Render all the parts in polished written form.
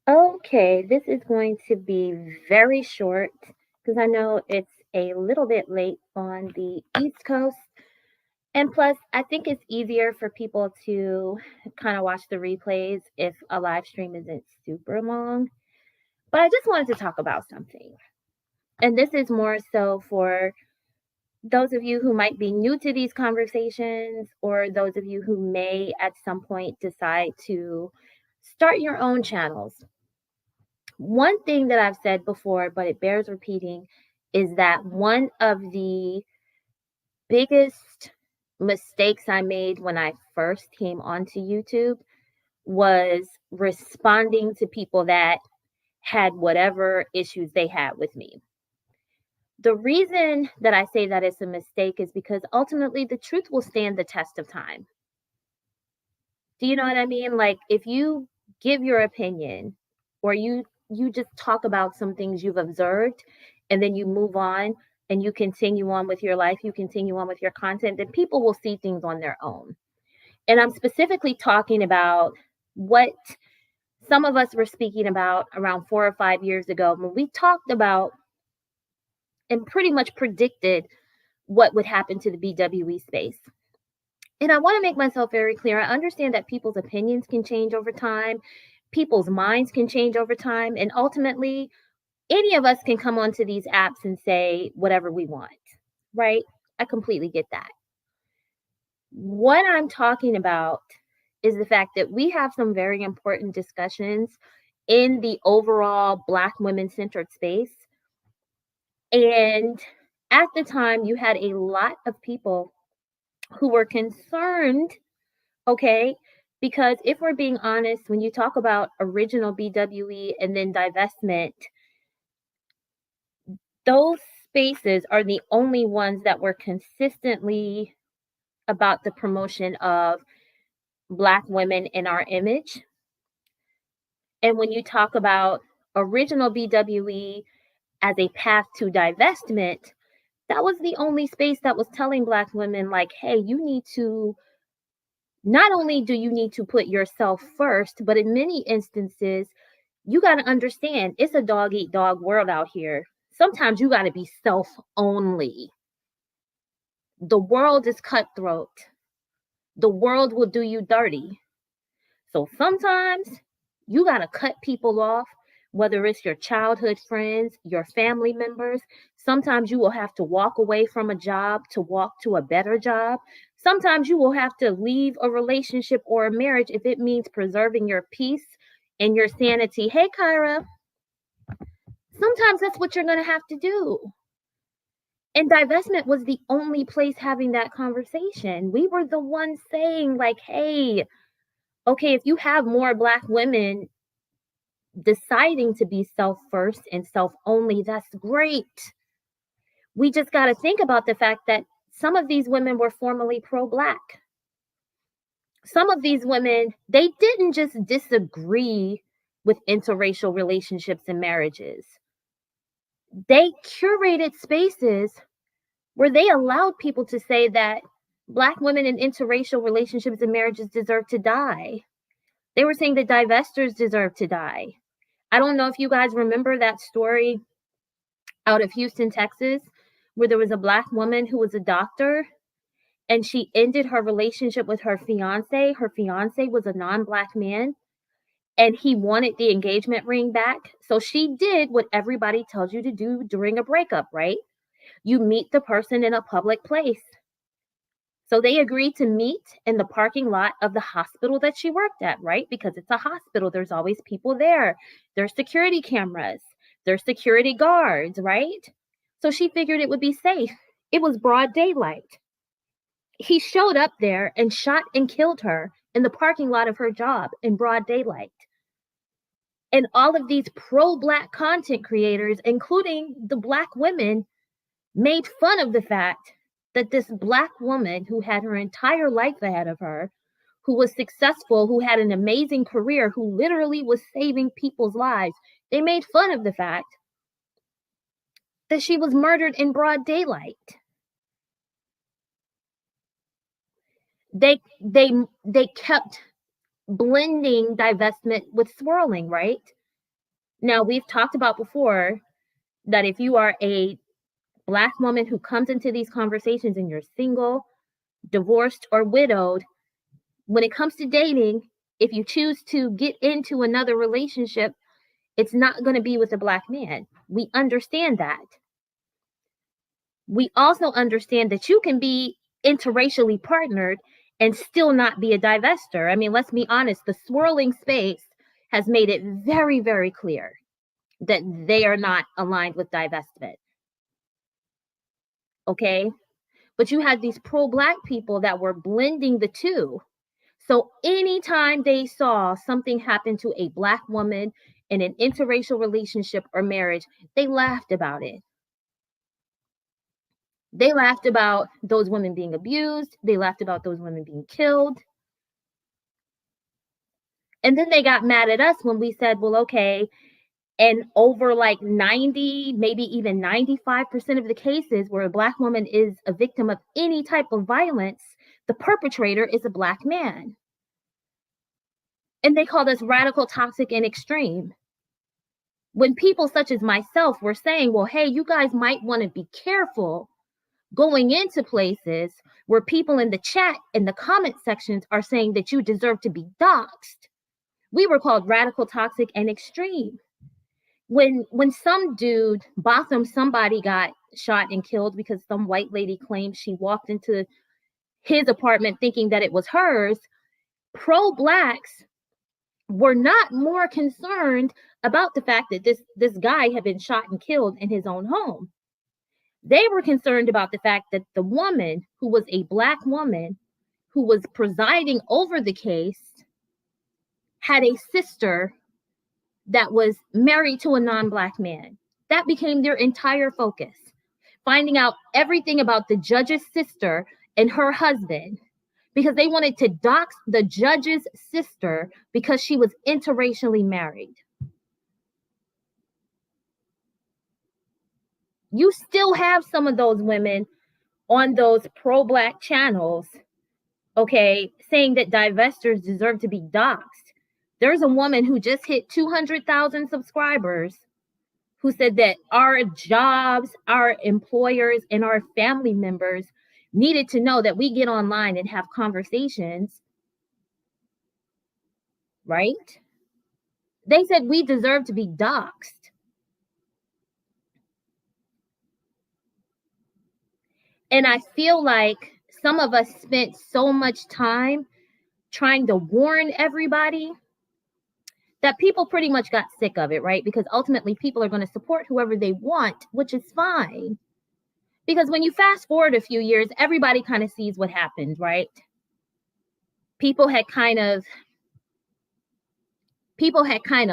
Okay, this is going to be very short because I know it's a little bit late on the East Coast. And plus, I think it's easier for people to kind of watch the replays if a live stream isn't super long. But I just wanted to talk about something. And this is more so for those of you who might be new to these conversations, or those of you who may at some point decide to start your own channels. One thing that I've said before, but it bears repeating, is that one of the biggest mistakes I made when I first came onto YouTube was responding to people that had whatever issues they had with me. The reason that I say that it's a mistake is because ultimately the truth will stand the test of time. Do you know what I mean? Like if you give your opinion or you just talk about some things you've observed and then you move on and you continue on with your life, you continue on with your content, then people will see things on their own. And I'm specifically talking about what some of us were speaking about around 4 or 5 years ago when we talked about and pretty much predicted what would happen to the BWE space. And I want to make myself very clear. I understand that people's opinions can change over time, people's minds can change over time, and ultimately, any of us can come onto these apps and say whatever we want, right? I completely get that. What I'm talking about is the fact that we have some very important discussions in the overall Black women centered space. And at the time, you had a lot of people who were concerned, okay? Because if we're being honest, when you talk about original BWE and then divestment, those spaces are the only ones that were consistently about the promotion of Black women in our image. And when you talk about original BWE as a path to divestment, that was the only space that was telling Black women, like, hey, you need to, not only do you need to put yourself first, but in many instances, you got to understand it's a dog eat dog world out here. Sometimes you got to be self only. The world is cutthroat. The world will do you dirty. So sometimes you got to cut people off, whether it's your childhood friends, your family members. Sometimes you will have to walk away from a job to walk to a better job. Sometimes you will have to leave a relationship or a marriage if it means preserving your peace and your sanity. Hey, Kyra, sometimes that's what you're going to have to do. And divestment was the only place having that conversation. We were the ones saying, like, hey, okay, if you have more Black women deciding to be self first and self only, that's great. We just got to think about the fact that some of these women were formerly pro Black. Some of these women, they didn't just disagree with interracial relationships and marriages. They curated spaces where they allowed people to say that Black women in interracial relationships and marriages deserve to die. They were saying that divesters deserve to die. I don't know if you guys remember that story out of Houston, Texas, where there was a Black woman who was a doctor and she ended her relationship with her fiance. Her fiance was a non-Black man and he wanted the engagement ring back. So she did what everybody tells you to do during a breakup, right? You meet the person in a public place. So they agreed to meet in the parking lot of the hospital that she worked at, right? Because it's a hospital, there's always people there. There's security cameras, there's security guards, right? So she figured it would be safe. It was broad daylight. He showed up there and shot and killed her in the parking lot of her job in broad daylight. And all of these pro-Black content creators, including the Black women, made fun of the fact that this Black woman who had her entire life ahead of her, who was successful, who had an amazing career, who literally was saving people's lives, they made fun of the fact that she was murdered in broad daylight. They kept blending divestment with swirling, right? Now, we've talked about before that if you are a Black woman who comes into these conversations and you're single, divorced, or widowed, when it comes to dating, if you choose to get into another relationship, it's not going to be with a Black man. We understand that. We also understand that you can be interracially partnered and still not be a divester. I mean, let's be honest, the swirling space has made it very, very clear that they are not aligned with divestment. Okay? But you had these pro-Black people that were blending the two. So anytime they saw something happen to a Black woman in an interracial relationship or marriage, they laughed about it. They laughed about those women being abused. They laughed about those women being killed. And then they got mad at us when we said, well, okay, and over like 90, maybe even 95% of the cases where a Black woman is a victim of any type of violence, the perpetrator is a Black man. And they called us radical, toxic, and extreme. When people such as myself were saying, well, hey, you guys might want to be careful going into places where people in the chat and the comment sections are saying that you deserve to be doxxed, we were called radical, toxic, and extreme. When some dude, Botham, somebody got shot and killed because some white lady claimed she walked into his apartment thinking that it was hers, pro-Blacks were not more concerned about the fact that this guy had been shot and killed in his own home. They were concerned about the fact that the woman, who was a Black woman, who was presiding over the case, had a sister that was married to a non-Black man. That became their entire focus, finding out everything about the judge's sister and her husband, because they wanted to dox the judge's sister because she was interracially married. You still have some of those women on those pro-Black channels, okay, saying that divestors deserve to be doxxed. There's a woman who just hit 200,000 subscribers who said that our jobs, our employers, and our family members needed to know that we get online and have conversations, right? They said we deserve to be doxxed. And I feel like some of us spent so much time trying to warn everybody that people pretty much got sick of it, right? Because ultimately people are going to support whoever they want, which is fine. Because when you fast forward a few years, everybody kind of sees what happened, right? People had kind of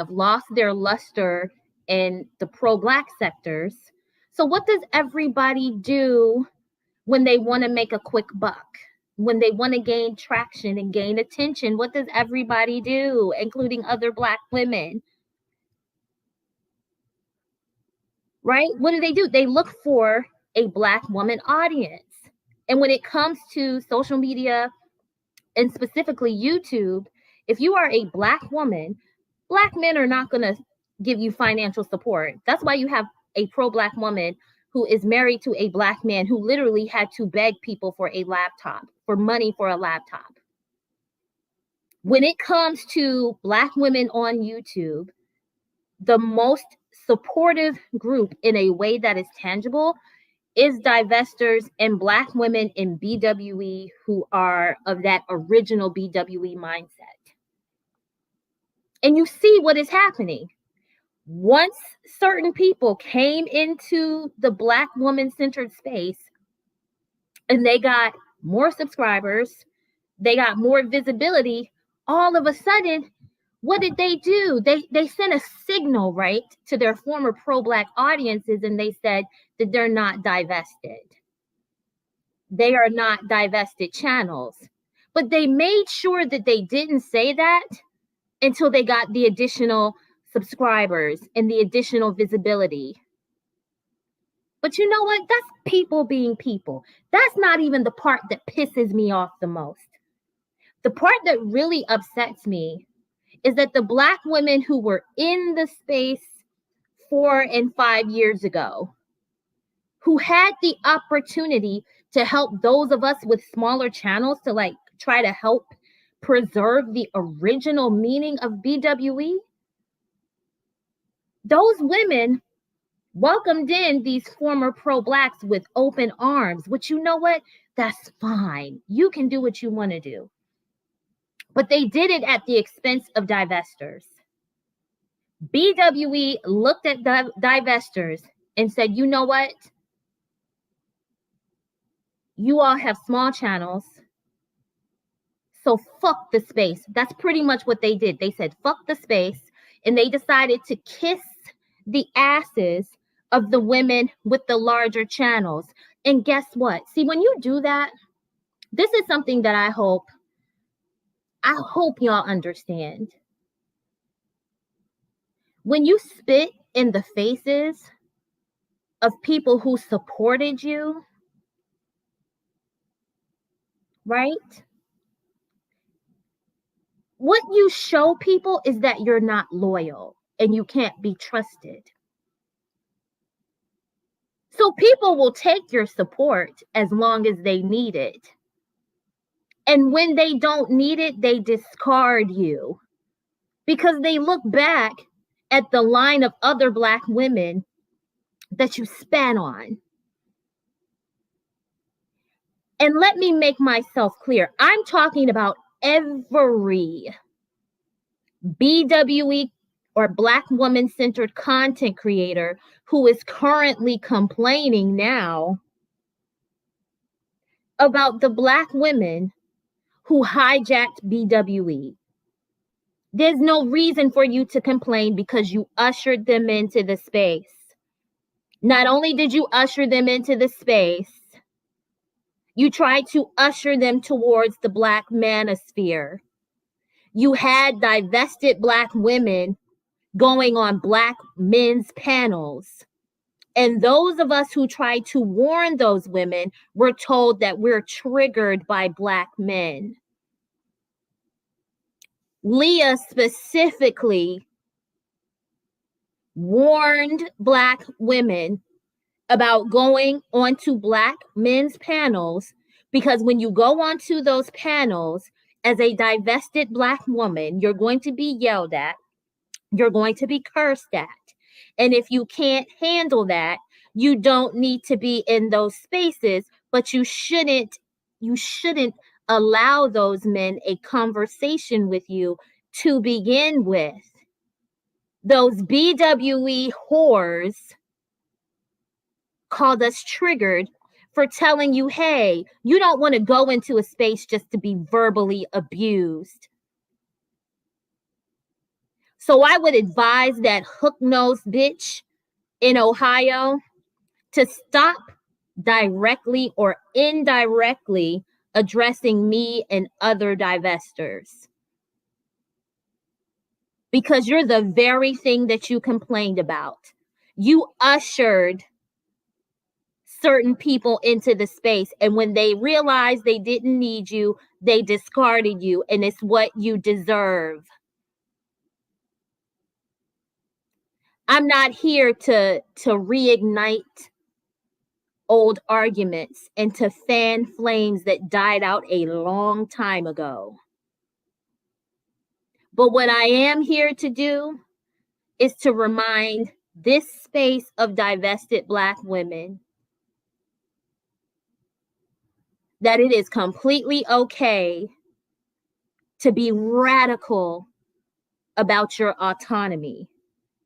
lost their luster in the pro-Black sectors. So what does everybody do when they want to make a quick buck? When they want to gain traction and gain attention, what does everybody do, including other Black women? Right? What do? They look for a Black woman audience. And when it comes to social media, and specifically YouTube, if you are a Black woman, Black men are not going to give you financial support. That's why you have a pro-Black woman who is married to a Black man who literally had to beg people for a laptop, for money for a laptop. When it comes to Black women on YouTube, the most supportive group in a way that is tangible is divestors and Black women in BWE who are of that original BWE mindset. And you see what is happening. Once certain people came into the Black woman-centered space and they got more subscribers, they got more visibility, all of a sudden, what did they do? They sent a signal, right, to their former pro-Black audiences, and they said that they're not divested. They are not divested channels. But they made sure that they didn't say that until they got the additional subscribers and the additional visibility. But you know what? That's people being people. That's not even the part that pisses me off the most. The part that really upsets me is that the Black women who were in the space 4 and 5 years ago, who had the opportunity to help those of us with smaller channels to like try to help preserve the original meaning of BWE, those women welcomed in these former pro-blacks with open arms, which, you know what? That's fine. You can do what you want to do. But they did it at the expense of divesters. BWE looked at divesters and said, you know what? You all have small channels, so fuck the space. That's pretty much what they did. They said, fuck the space, and they decided to kiss the asses of the women with the larger channels. And guess what? See, when you do that, this is something that I hope y'all understand. When you spit in the faces of people who supported you, right? What you show people is that you're not loyal and you can't be trusted. So people will take your support as long as they need it. And when they don't need it, they discard you because they look back at the line of other Black women that you span on. And let me make myself clear. I'm talking about every BWE or Black woman-centered content creator who is currently complaining now about the Black women who hijacked BWE. There's no reason for you to complain because you ushered them into the space. Not only did you usher them into the space, you tried to usher them towards the Black manosphere. You had divested Black women going on Black men's panels. And those of us who tried to warn those women were told that we're triggered by Black men. Leah specifically warned Black women about going onto Black men's panels because when you go onto those panels as a divested Black woman, you're going to be yelled at, you're going to be cursed at. And if you can't handle that, you don't need to be in those spaces, but you shouldn't allow those men a conversation with you to begin with. Those BWE whores called us triggered for telling you, hey, you don't want to go into a space just to be verbally abused. So I would advise that hook-nosed bitch in Ohio to stop directly or indirectly addressing me and other divesters. Because you're the very thing that you complained about. You ushered certain people into the space, and when they realized they didn't need you, they discarded you, and it's what you deserve. I'm not here to reignite old arguments and to fan flames that died out a long time ago. But what I am here to do is to remind this space of divested Black women that it is completely okay to be radical about your autonomy.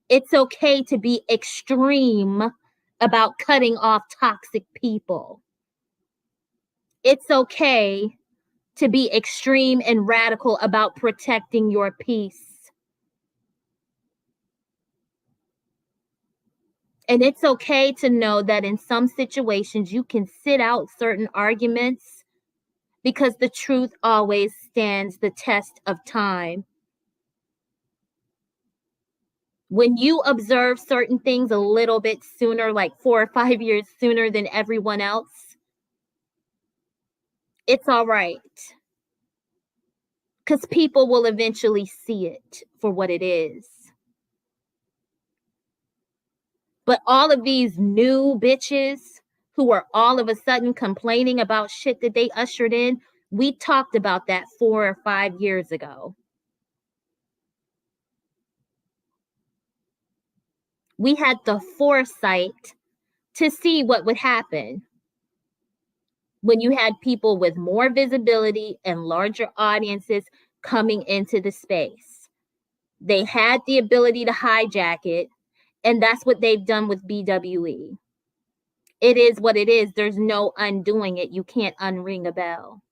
It's okay to be extreme about cutting off toxic people. It's okay to be extreme and radical about protecting your peace. And it's okay to know that in some situations you can sit out certain arguments because the truth always stands the test of time. When you observe certain things a little bit sooner, like 4 or 5 years sooner than everyone else, it's all right. Because people will eventually see it for what it is. But all of these new bitches who are all of a sudden complaining about shit that they ushered in, we talked about that 4 or 5 years ago. We had the foresight to see what would happen when you had people with more visibility and larger audiences coming into the space. They had the ability to hijack it, and that's what they've done with BWE. It is what it is. There's no undoing it. You can't unring a bell.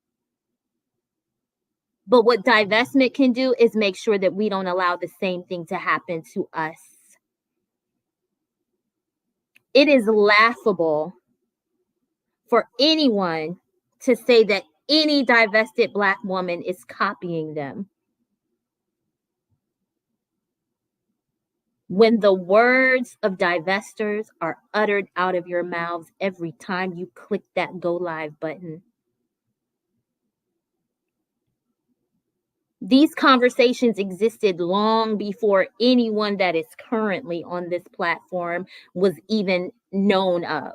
But what divestment can do is make sure that we don't allow the same thing to happen to us. It is laughable for anyone to say that any divested Black woman is copying them, when the words of divesters are uttered out of your mouths every time you click that go live button. These conversations existed long before anyone that is currently on this platform was even known of.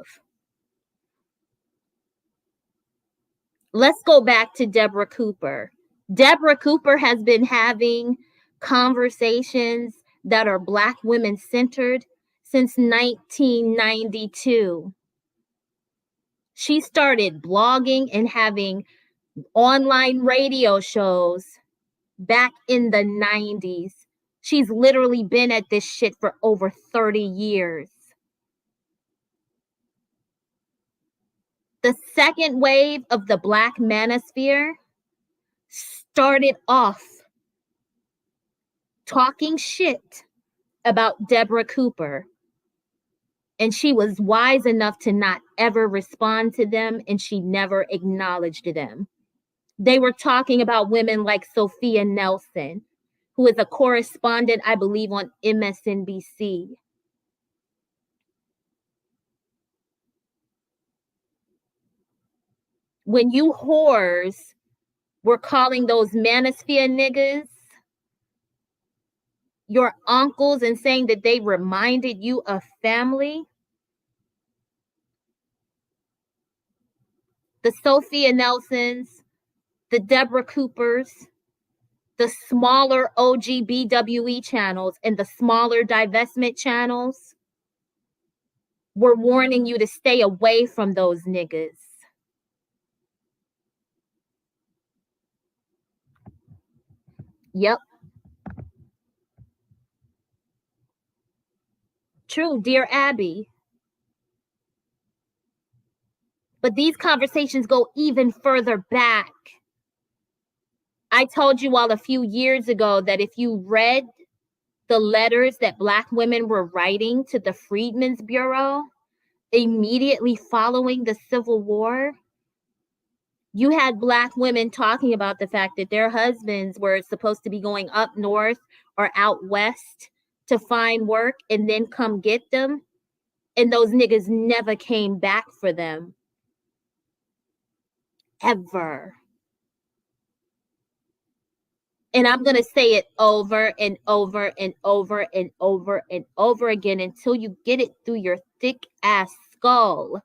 Let's go back to Deborah Cooper. Deborah Cooper has been having conversations that are Black women centered since 1992. She started blogging and having online radio shows back in the 90s. She's literally been at this shit for over 30 years. The second wave of the Black Manosphere started off talking shit about Deborah Cooper. And she was wise enough to not ever respond to them, and she never acknowledged them. They were talking about women like Sophia Nelson, who is a correspondent, I believe, on MSNBC. When you whores were calling those Manosphere niggas your uncles and saying that they reminded you of family, the Sophia Nelsons, the Deborah Coopers, the smaller OG BWE channels, and the smaller divestment channels were warning you to stay away from those niggas. Yep. True, dear Abby. But these conversations go even further back. I told you all a few years ago that if you read the letters that Black women were writing to the Freedmen's Bureau immediately following the Civil War, you had Black women talking about the fact that their husbands were supposed to be going up north or out west to find work and then come get them. And those niggas never came back for them. Ever. And I'm going to say it over and over and over and over and over again until you get it through your thick ass skull.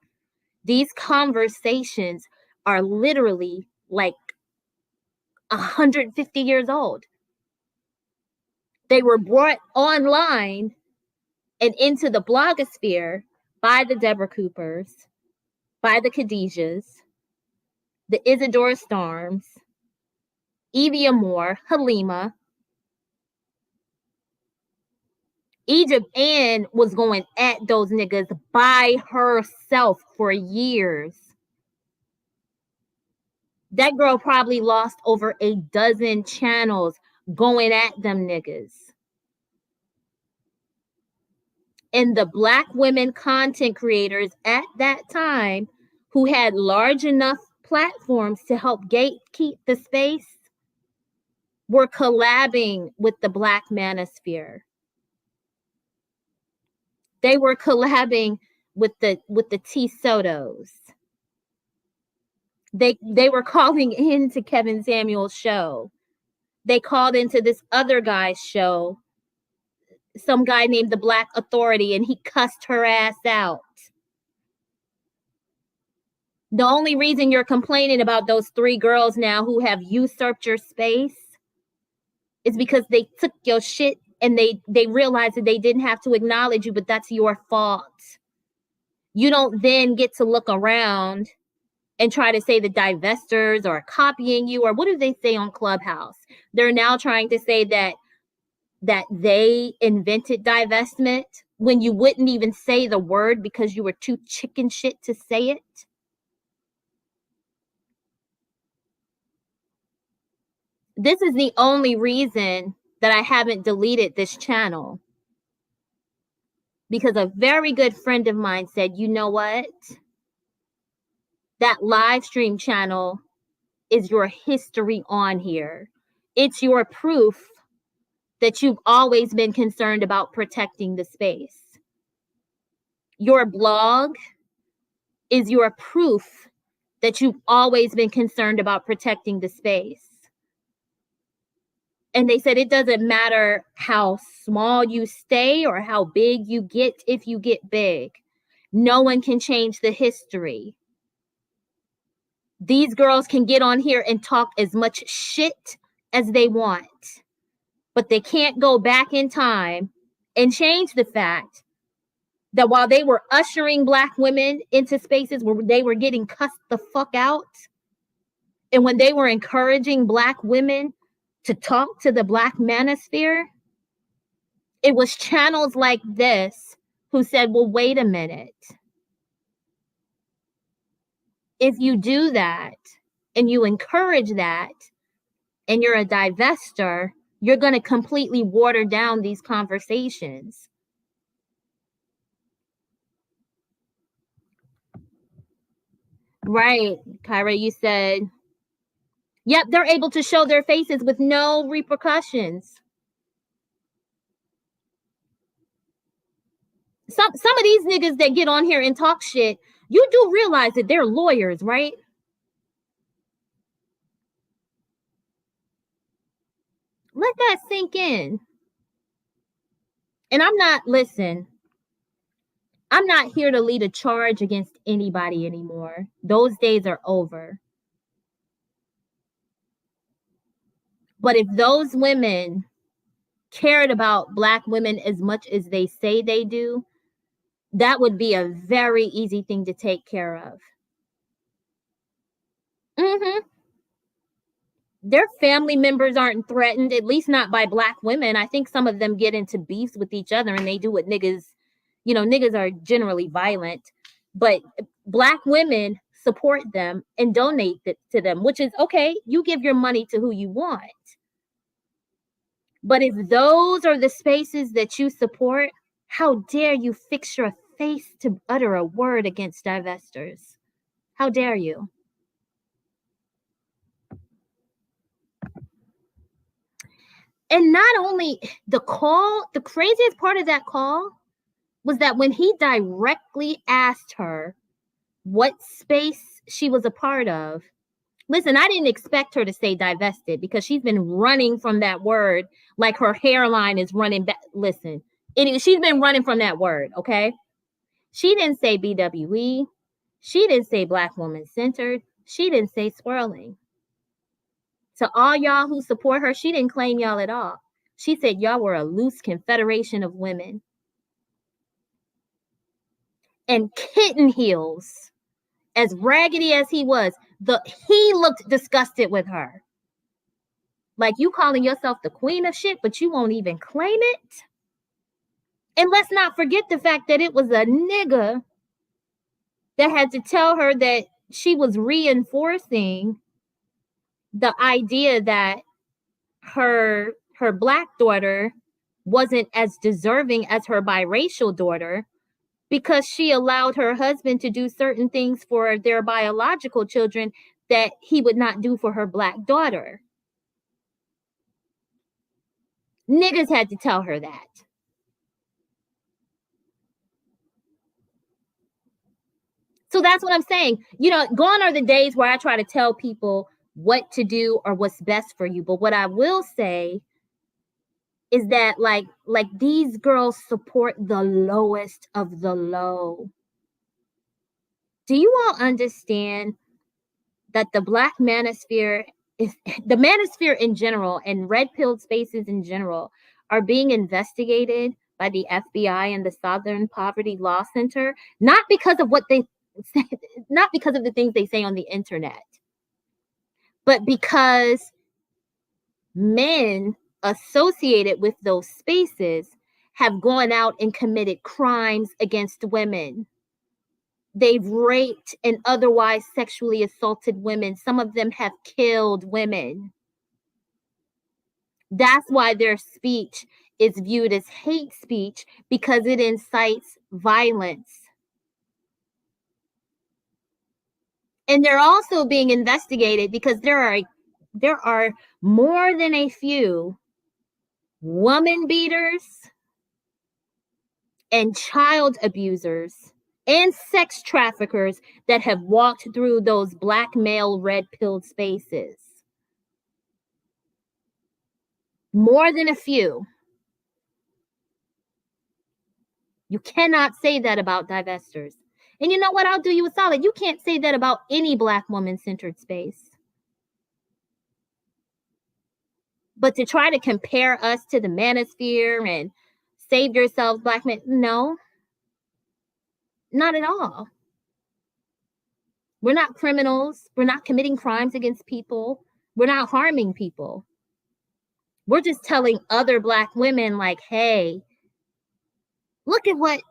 These conversations are literally like 150 years old. They were brought online and into the blogosphere by the Deborah Coopers, by the Khadijas, the Isadora Storms, Evie Amore, Halima. Egypt Ann was going at those niggas by herself for years. That girl probably lost over a dozen channels going at them niggas. And the Black women content creators at that time who had large enough platforms to help gatekeep the space were collabing with the Black Manosphere. They were collabing with the T Sotos. They were calling into Kevin Samuel's show. They called into this other guy's show, some guy named the Black Authority, and he cussed her ass out. The only reason you're complaining about those 3 girls now who have usurped your space is because they took your shit and they realized that they didn't have to acknowledge you, but that's your fault. You don't then get to look around and try to say the divesters are copying you, or what do they say on Clubhouse? They're now trying to say that they invented divestment when you wouldn't even say the word because you were too chicken shit to say it. This is the only reason that I haven't deleted this channel. Because a very good friend of mine said, you know what? That live stream channel is your history on here. It's your proof that you've always been concerned about protecting the space. Your blog is your proof that you've always been concerned about protecting the space. And they said it doesn't matter how small you stay or how big you get if you get big. No one can change the history. These girls can get on here and talk as much shit as they want, but they can't go back in time and change the fact that while they were ushering Black women into spaces where they were getting cussed the fuck out, and when they were encouraging Black women to talk to the Black Manosphere, it was channels like this who said, well, wait a minute. If you do that and you encourage that and you're a divester, you're going to completely water down these conversations. Right, Kyra, you said, yep, they're able to show their faces with no repercussions. Some of these niggas that get on here and talk shit, you do realize that they're lawyers, right? Let that sink in. And I'm not here to lead a charge against anybody anymore. Those days are over. But if those women cared about Black women as much as they say they do, that would be a very easy thing to take care of. Their family members aren't threatened, at least not by Black women. I think some of them get into beefs with each other and they do what niggas, niggas are generally violent, but Black women support them and donate to them, which is okay. You give your money to who you want. But if those are the spaces that you support, how dare you fix your face to utter a word against divesters? How dare you? And not only the craziest part of that call was that when he directly asked her what space she was a part of, listen, I didn't expect her to say divested because she's been running from that word like her hairline is running back. Listen, she's been running from that word, okay? She didn't say BWE. She didn't say Black woman centered. She didn't say swirling. To all y'all who support her, she didn't claim y'all at all. She said y'all were a loose confederation of women. And Kitten Heels, as raggedy as he was, he looked disgusted with her. Like, you calling yourself the queen of shit, but you won't even claim it? And let's not forget the fact that it was a nigga that had to tell her that she was reinforcing the idea that her Black daughter wasn't as deserving as her biracial daughter because she allowed her husband to do certain things for their biological children that he would not do for her Black daughter. Niggas had to tell her that. So that's what I'm saying. Gone are the days where I try to tell people what to do or what's best for you. But what I will say is that like these girls support the lowest of the low. Do you all understand that the Black manosphere is the manosphere in general and red pilled spaces in general are being investigated by the FBI and the Southern Poverty Law Center, not because of what they say, not because of the things they say on the internet, but because men associated with those spaces have gone out and committed crimes against women. They've raped and otherwise sexually assaulted women. Some of them have killed women. That's why their speech is viewed as hate speech, because it incites violence. And they're also being investigated because there are more than a few woman beaters and child abusers and sex traffickers that have walked through those Black male red-pilled spaces. More than a few. You cannot say that about divesters. And you know what? I'll do you a solid. You can't say that about any Black woman-centered space. But to try to compare us to the manosphere and save yourselves, Black men, no, not at all. We're not criminals. We're not committing crimes against people. We're not harming people. We're just telling other Black women, like, hey, look at what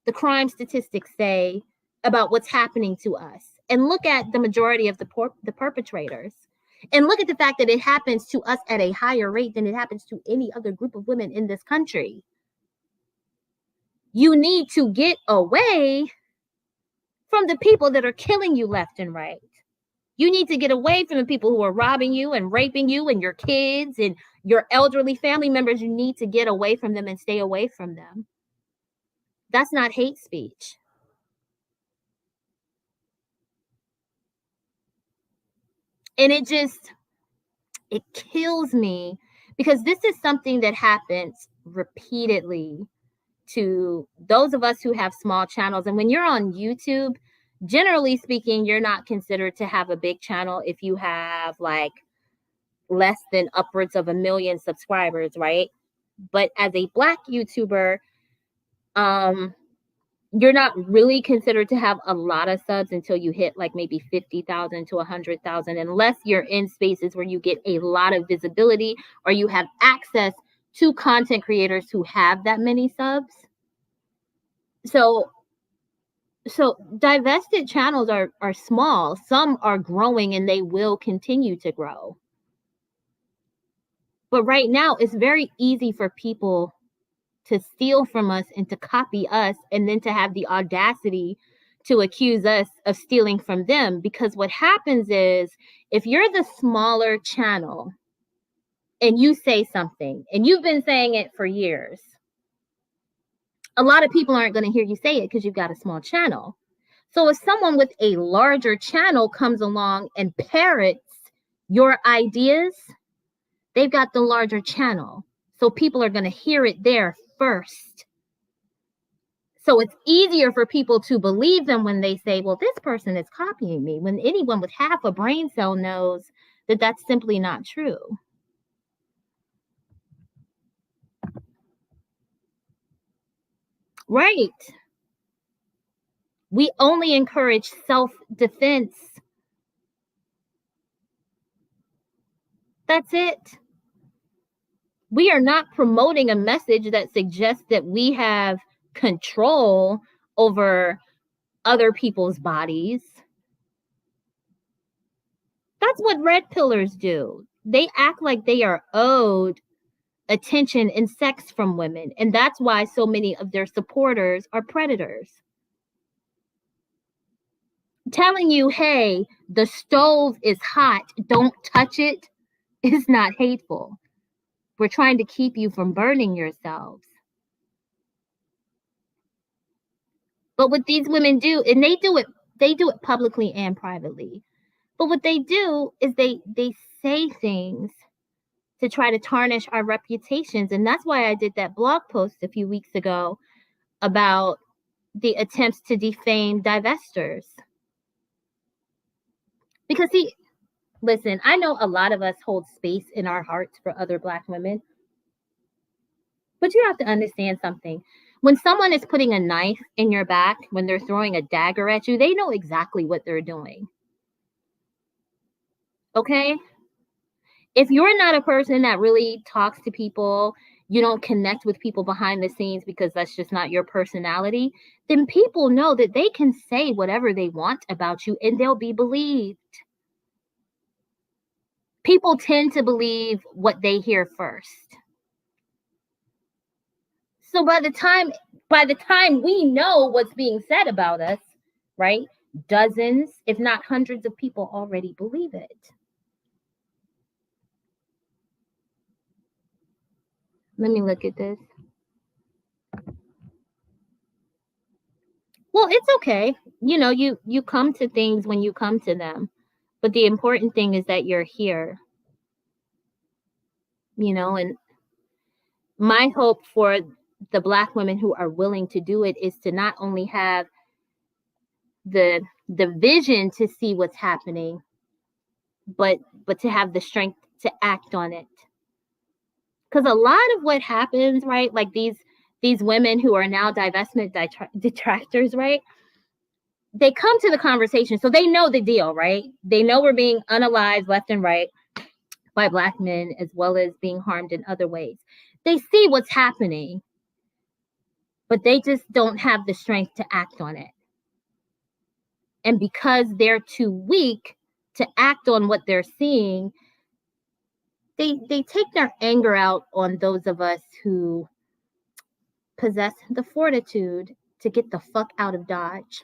the crime statistics say about what's happening to us. And look at the majority of the perpetrators. And look at the fact that it happens to us at a higher rate than it happens to any other group of women in this country. You need to get away from the people that are killing you left and right. You need to get away from the people who are robbing you and raping you and your kids and your elderly family members. You need to get away from them and stay away from them. That's not hate speech. And it kills me, because this is something that happens repeatedly to those of us who have small channels. And when you're on YouTube, generally speaking, you're not considered to have a big channel if you have like less than upwards of 1 million subscribers, right? But as a Black YouTuber, you're not really considered to have a lot of subs until you hit like maybe 50,000 to 100,000, unless you're in spaces where you get a lot of visibility or you have access to content creators who have that many subs. So divested channels are small. Some are growing and they will continue to grow. But right now, it's very easy for people to steal from us and to copy us, and then to have the audacity to accuse us of stealing from them. Because what happens is, if you're the smaller channel and you say something, and you've been saying it for years, a lot of people aren't going to hear you say it because you've got a small channel. So if someone with a larger channel comes along and parrots your ideas, they've got the larger channel. So people are going to hear it there first. So it's easier for people to believe them when they say, well, this person is copying me, when anyone with half a brain cell knows that that's simply not true. Right. We only encourage self-defense. That's it. We are not promoting a message that suggests that we have control over other people's bodies. That's what red pillars do. They act like they are owed attention and sex from women, and that's why so many of their supporters are predators. Telling you, hey, the stove is hot, don't touch it, is not hateful. We're trying to keep you from burning yourselves. But what these women do, and they do it publicly and privately. But what they do is they say things to try to tarnish our reputations. And that's why I did that blog post a few weeks ago about the attempts to defame divesters. Because see, listen, I know a lot of us hold space in our hearts for other Black women, but you have to understand something. When someone is putting a knife in your back, when they're throwing a dagger at you, they know exactly what they're doing. Okay? If you're not a person that really talks to people, you don't connect with people behind the scenes because that's just not your personality, then people know that they can say whatever they want about you and they'll be believed. People tend to believe what they hear first. So by the time we know what's being said about us, right? Dozens, if not hundreds of people already believe it. Let me look at this. Well, it's okay. You know, you come to things when you come to them. But the important thing is that you're here. You know, and my hope for the Black women who are willing to do it is to not only have the vision to see what's happening, but to have the strength to act on it. Because a lot of what happens, right, like these women who are now divestment detractors, right, they come to the conversation, so they know the deal, right? They know we're being unalived left and right by Black men, as well as being harmed in other ways. They see what's happening, but they just don't have the strength to act on it. And because they're too weak to act on what they're seeing, they take their anger out on those of us who possess the fortitude to get the fuck out of Dodge.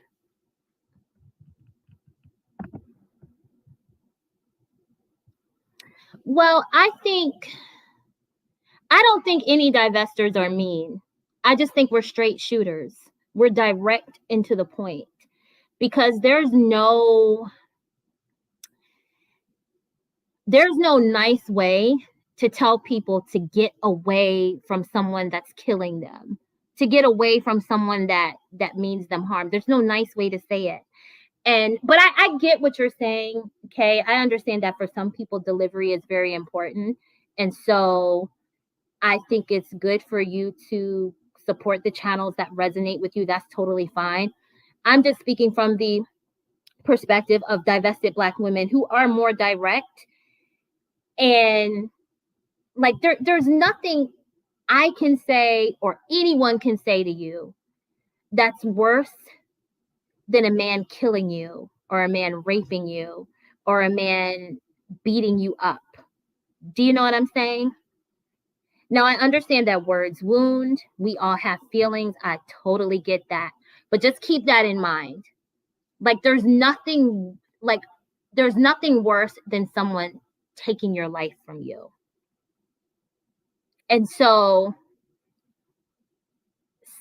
Well, I don't think any divestors are mean. I just think we're straight shooters. We're direct and to the point, because there's no nice way to tell people to get away from someone that's killing them, to get away from someone that means them harm. There's no nice way to say it. But I get what you're saying, okay? I understand that for some people, delivery is very important. And so I think it's good for you to support the channels that resonate with you. That's totally fine. I'm just speaking from the perspective of divested Black women who are more direct. And like there's nothing I can say or anyone can say to you that's worse than a man killing you, or a man raping you, or a man beating you up. Do you know what I'm saying? Now, I understand that words wound. We all have feelings. I totally get that. But just keep that in mind. Like, there's nothing worse than someone taking your life from you. And so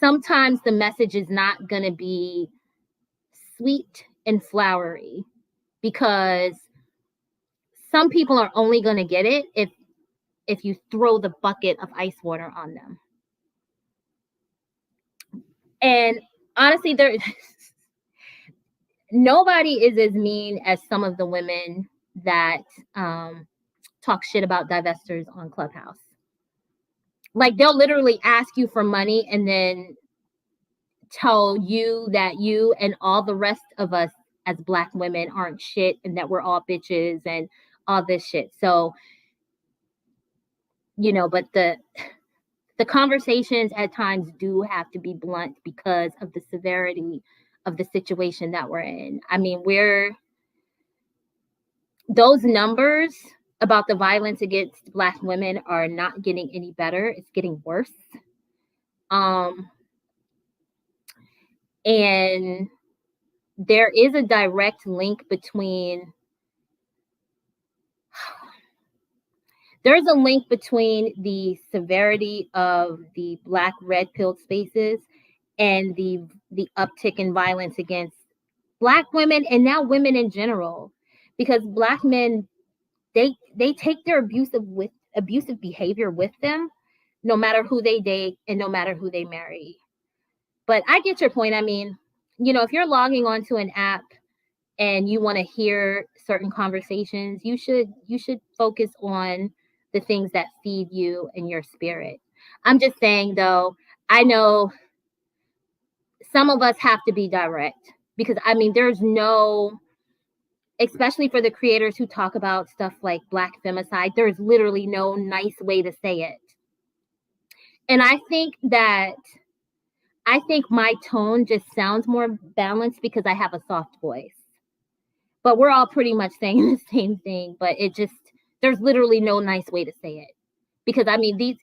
sometimes the message is not going to be sweet and flowery, because some people are only going to get it if you throw the bucket of ice water on them. And honestly, nobody is as mean as some of the women that talk shit about divestors on Clubhouse. Like, they'll literally ask you for money and then tell you that you and all the rest of us as Black women aren't shit, and that we're all bitches and all this shit. So, you know, but the conversations at times do have to be blunt because of the severity of the situation that we're in. I mean, those numbers about the violence against Black women are not getting any better. It's getting worse. And there is a direct link between the severity of the Black red pill spaces and the uptick in violence against Black women, and now women in general, because Black men, they take their abuse abusive behavior with them, no matter who they date and no matter who they marry. But I get your point. I mean, if you're logging onto an app and you want to hear certain conversations, you should focus on the things that feed you and your spirit. I'm just saying, though, I know some of us have to be direct, because I mean, there's no, especially for the creators who talk about stuff like Black femicide, there's literally no nice way to say it. And I think my tone just sounds more balanced because I have a soft voice. But we're all pretty much saying the same thing, but there's literally no nice way to say it. Because I mean,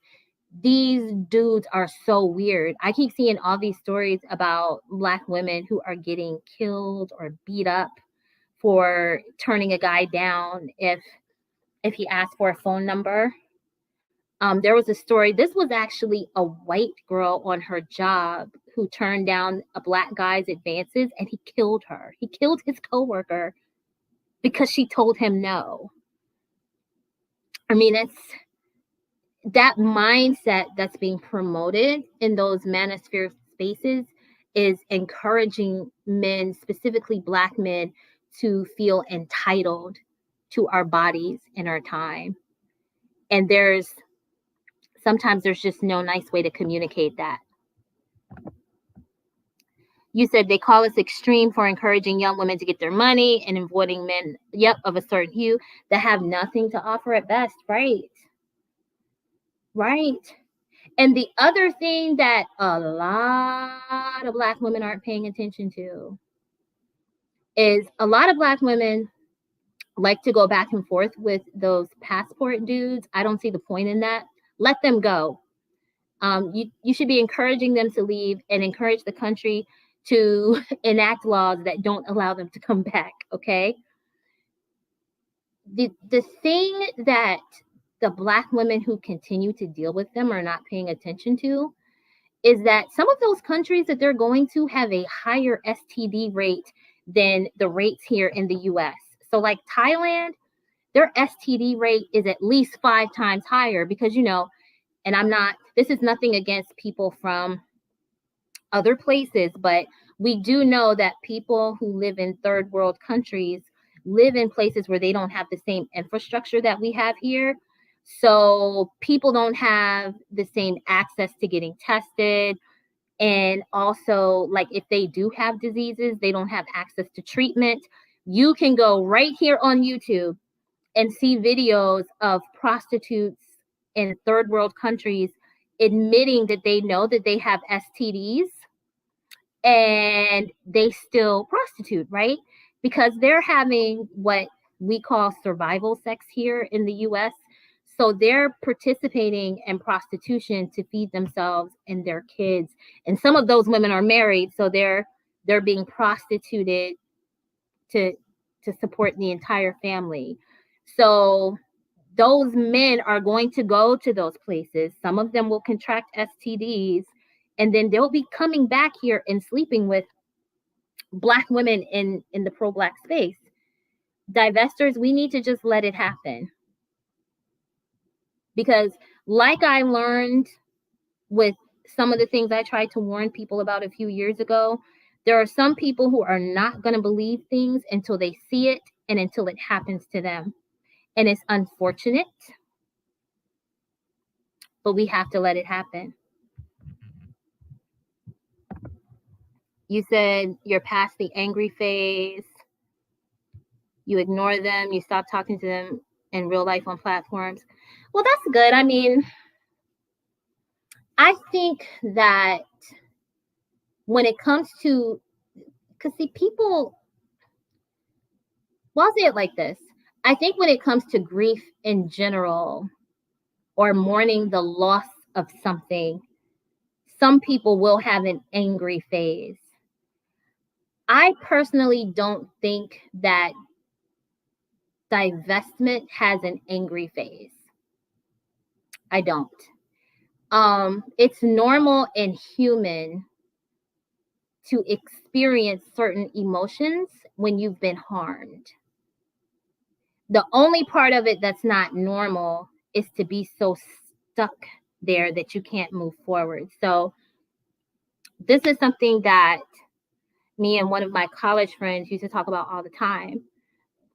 these dudes are so weird. I keep seeing all these stories about Black women who are getting killed or beat up for turning a guy down if he asked for a phone number. There was a story. This was actually a white girl on her job who turned down a Black guy's advances, and he killed her. He killed his coworker because she told him no. I mean, it's that mindset that's being promoted in those Manosphere spaces is encouraging men, specifically Black men, to feel entitled to our bodies and our time. And sometimes there's just no nice way to communicate that. You said they call us extreme for encouraging young women to get their money and avoiding men, of a certain hue that have nothing to offer at best. Right. And the other thing that a lot of Black women aren't paying attention to is a lot of Black women like to go back and forth with those passport dudes. I don't see the point in that. Let them go. You should be encouraging them to leave and encourage the country to enact laws that don't allow them to come back, okay? The thing that the Black women who continue to deal with them are not paying attention to is that some of those countries that they're going to have a higher STD rate than the rates here in the US. So like Thailand, their STD rate is at least 5 times higher because, and this is nothing against people from other places, but we do know that people who live in third world countries live in places where they don't have the same infrastructure that we have here. So people don't have the same access to getting tested. And also, like, if they do have diseases, they don't have access to treatment. You can go right here on YouTube and see videos of prostitutes in third world countries admitting that they know that they have STDs and they still prostitute, right? Because they're having what we call survival sex here in the US. So they're participating in prostitution to feed themselves and their kids. And some of those women are married, so they're being prostituted to support the entire family. So those men are going to go to those places. Some of them will contract STDs, and then they'll be coming back here and sleeping with Black women in the pro-Black space. Divesters, we need to just let it happen. Because like I learned with some of the things I tried to warn people about a few years ago, there are some people who are not going to believe things until they see it and until it happens to them. And it's unfortunate, but we have to let it happen. You said you're past the angry phase. You ignore them. You stop talking to them in real life on platforms. Well, that's good. I mean, I think that when it comes to, because see, people, well, I'll say it like this. I think when it comes to grief in general or mourning the loss of something, some people will have an angry phase. I personally don't think that divestment has an angry phase. I don't. It's normal and human to experience certain emotions when you've been harmed. The only part of it that's not normal is to be so stuck there that you can't move forward. So this is something that me and one of my college friends used to talk about all the time,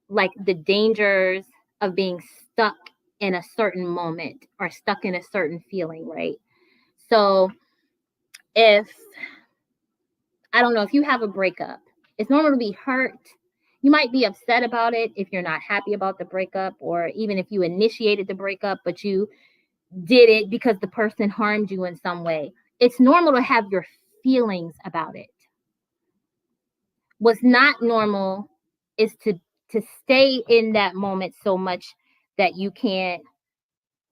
like the dangers of being stuck in a certain moment or stuck in a certain feeling, right? So if, I don't know, if you have a breakup, it's normal to be hurt. You might be upset about it if you're not happy about the breakup, or even if you initiated the breakup, but you did it because the person harmed you in some way. It's normal to have your feelings about it. What's not normal is to stay in that moment so much that you can't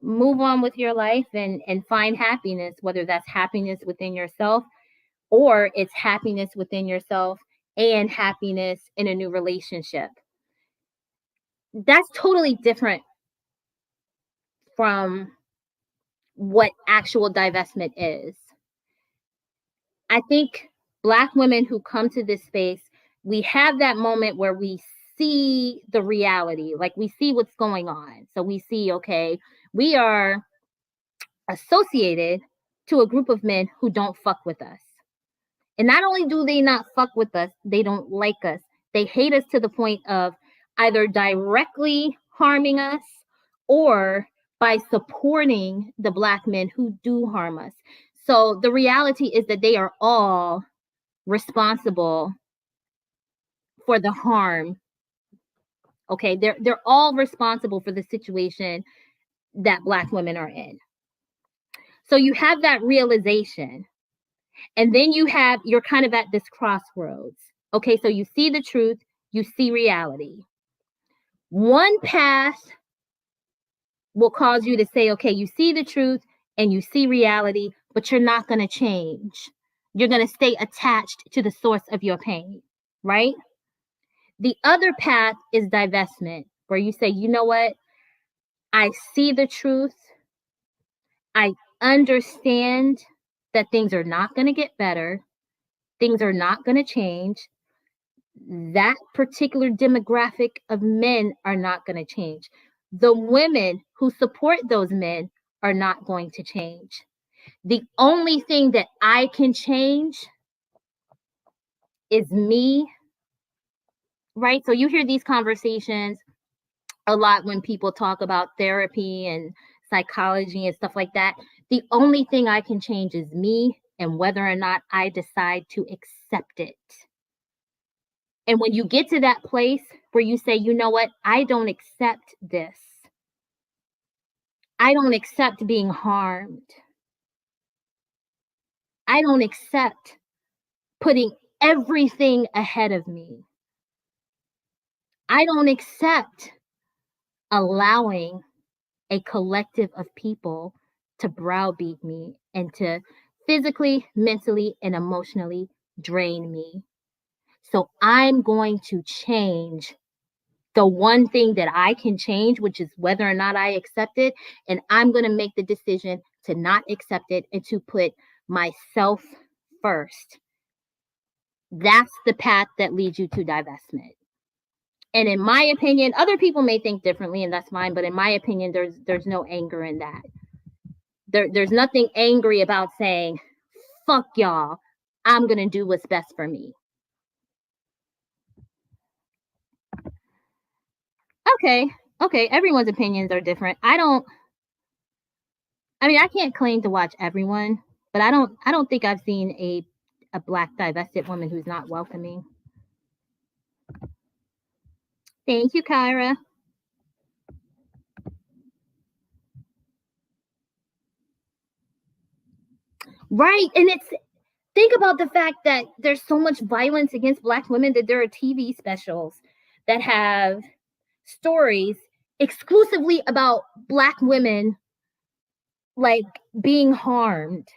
move on with your life and find happiness, whether that's happiness within yourself or it's happiness within yourself and happiness in a new relationship. That's totally different from what actual divestment is. I think Black women who come to this space, we have that moment where we see the reality, like we see what's going on. So we see, okay, we are associated to a group of men who don't fuck with us. And not only do they not fuck with us, they don't like us. They hate us to the point of either directly harming us or by supporting the Black men who do harm us. So the reality is that they are all responsible for the harm. Okay, they're all responsible for the situation that Black women are in. So you have that realization, and then you're kind of at this crossroads. Okay, so you see the truth, you see reality. One path will cause you to say, okay, you see the truth and you see reality, but you're not going to change. You're going to stay attached to the source of your pain, right? The other path is divestment, where you say, you know what? I see the truth. I understand that things are not going to get better. Things are not going to change. That particular demographic of men are not going to change. The women who support those men are not going to change. The only thing that I can change is me, right? So you hear these conversations a lot when people talk about therapy and psychology and stuff like that. The only thing I can change is me and whether or not I decide to accept it. And when you get to that place where you say, you know what, I don't accept this. I don't accept being harmed. I don't accept putting everything ahead of me. I don't accept allowing a collective of people to browbeat me and to physically, mentally, and emotionally drain me. So I'm going to change the one thing that I can change, which is whether or not I accept it. And I'm going to make the decision to not accept it and to put myself first. That's the path that leads you to divestment. And in my opinion, other people may think differently, and that's fine. But in my opinion, there's no anger in that. There's nothing angry about saying, fuck y'all, I'm going to do what's best for me. Okay, everyone's opinions are different. I can't claim to watch everyone, but I don't think I've seen a Black divested woman who's not welcoming. Thank you, Kyra. Right, and think about the fact that there's so much violence against Black women that there are TV specials that have stories exclusively about Black women like being harmed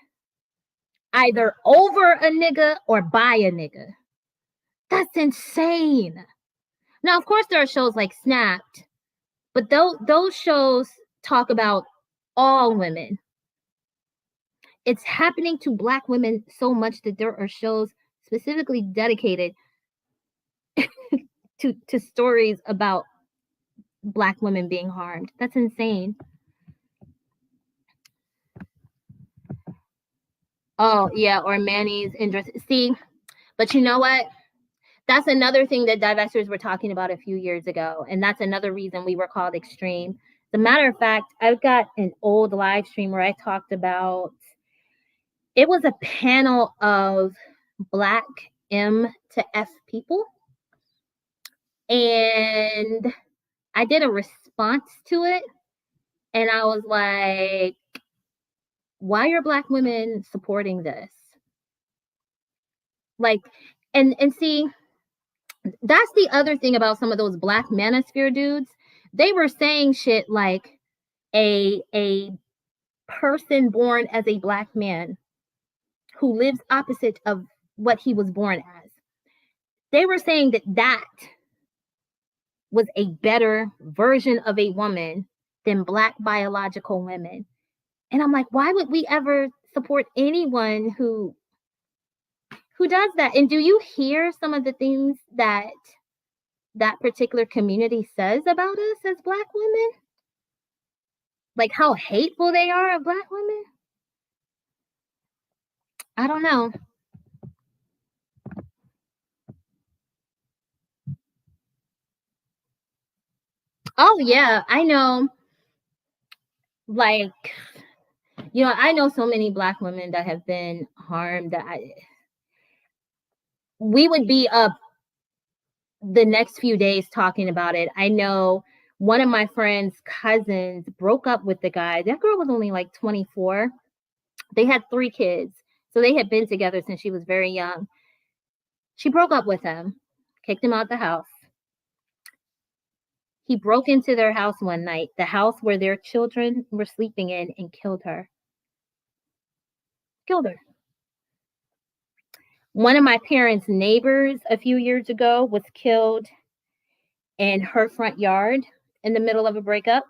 either over a nigga or by a nigga. That's insane. Now, of course, there are shows like Snapped, but those shows talk about all women. It's happening to Black women so much that there are shows specifically dedicated to stories about Black women being harmed. That's insane. Oh, yeah, or Manny's interest. See, but you know what? That's another thing that divestors were talking about a few years ago. And that's another reason we were called extreme. As a matter of fact, I've got an old live stream where I talked about it was a panel of Black M to F people. And I did a response to it. And I was like, why are Black women supporting this? Like, and see, that's the other thing about some of those Black Manosphere dudes. They were saying shit like a person born as a Black man who lives opposite of what he was born as. They were saying that was a better version of a woman than Black biological women. And I'm like, why would we ever support anyone who does that? And do you hear some of the things that particular community says about us as Black women? Like how hateful they are of Black women? I don't know. Oh yeah, I know. Like, you know, I know so many Black women that have been harmed that we would be up the next few days talking about it. I know one of my friend's cousins broke up with the guy. That girl was only like 24. They had 3 kids. So they had been together since she was very young. She broke up with him, kicked him out the house. He broke into their house one night, the house where their children were sleeping in, and killed her. Killed her. One of my parents' neighbors a few years ago was killed in her front yard in the middle of a breakup.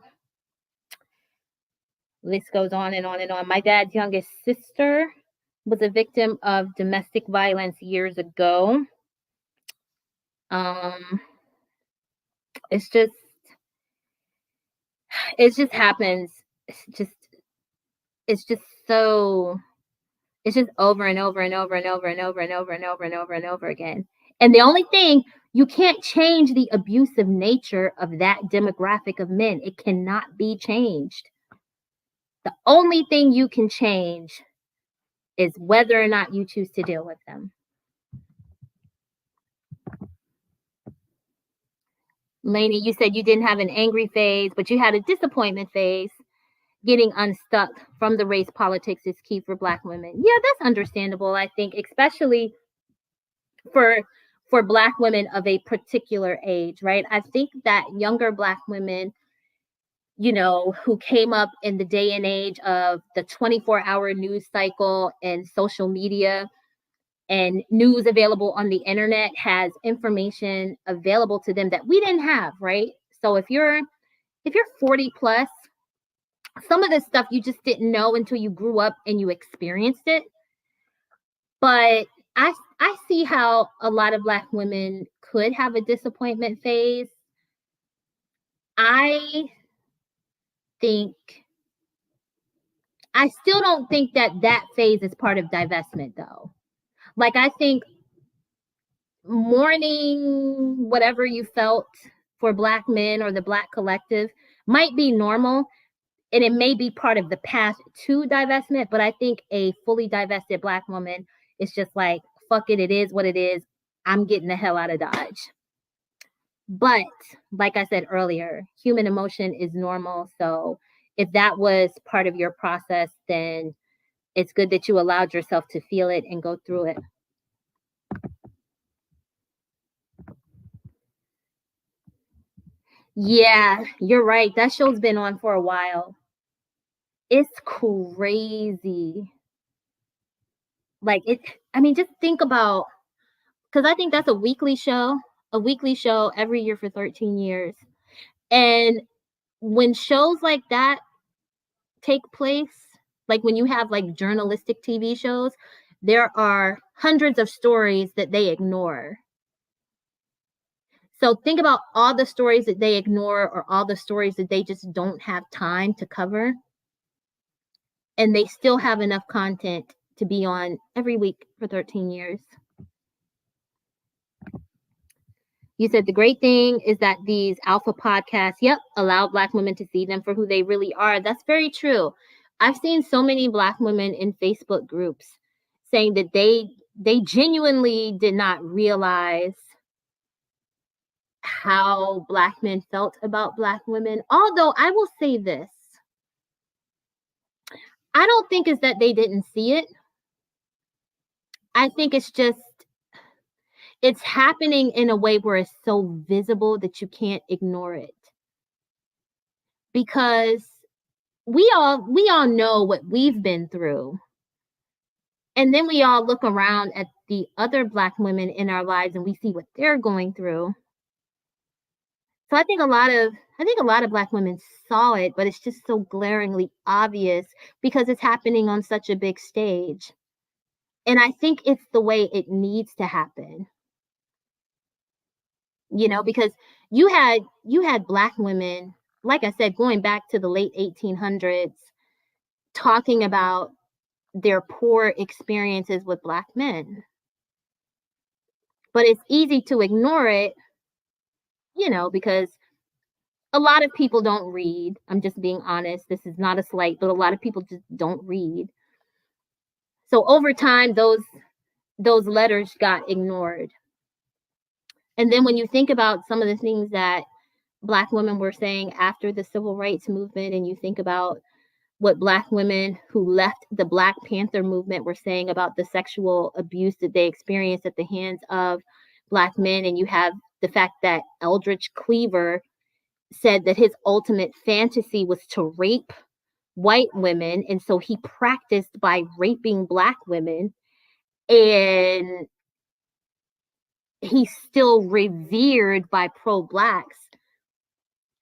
List goes on and on and on. My dad's youngest sister was a victim of domestic violence years ago. It's just happens. It's just so it's just over and over and over and over and over and over and over and over and over again. And the only thing, you can't change the abusive nature of that demographic of men. It cannot be changed. The only thing you can change is whether or not you choose to deal with them. Lainey, you said you didn't have an angry phase, but you had a disappointment phase. Getting unstuck from the race politics is key for Black women. Yeah, that's understandable, I think, especially for Black women of a particular age, right? I think that younger Black women, you know, who came up in the day and age of the 24-hour news cycle and social media and news available on the internet, has information available to them that we didn't have, right? So if you're 40 plus, some of this stuff you just didn't know until you grew up and you experienced it. But I see how a lot of Black women could have a disappointment phase. I still don't think that phase is part of divestment, though. Like, I think mourning whatever you felt for Black men or the Black collective might be normal, and it may be part of the path to divestment, but I think a fully divested Black woman is just like, fuck it, it is what it is. I'm getting the hell out of Dodge. But like I said earlier, human emotion is normal. So if that was part of your process, then it's good that you allowed yourself to feel it and go through it. Yeah, you're right. That show's been on for a while. It's crazy. Like, just think about, because I think that's a weekly show every year for 13 years. And when shows like that take place, like when you have like journalistic TV shows, there are hundreds of stories that they ignore. So think about all the stories that they ignore, or all the stories that they just don't have time to cover. And they still have enough content to be on every week for 13 years. You said the great thing is that these alpha podcasts, allow Black women to see them for who they really are. That's very true. I've seen so many Black women in Facebook groups saying that they genuinely did not realize how Black men felt about Black women. Although I will say this, I don't think it's that they didn't see it. I think it's just, it's happening in a way where it's so visible that you can't ignore it. Because we all know what we've been through. And then we all look around at the other Black women in our lives and we see what they're going through. So I think a lot of Black women saw it, but it's just so glaringly obvious because it's happening on such a big stage. And I think it's the way it needs to happen. Because you had Black women, like I said, going back to the late 1800s, talking about their poor experiences with Black men. But it's easy to ignore it, because a lot of people don't read. I'm just being honest. This is not a slight, but a lot of people just don't read. So over time, those letters got ignored. And then when you think about some of the things that Black women were saying after the civil rights movement, and you think about what Black women who left the Black Panther movement were saying about the sexual abuse that they experienced at the hands of Black men, and you have the fact that Eldridge Cleaver said that his ultimate fantasy was to rape white women, and so he practiced by raping Black women, and he's still revered by pro-Blacks.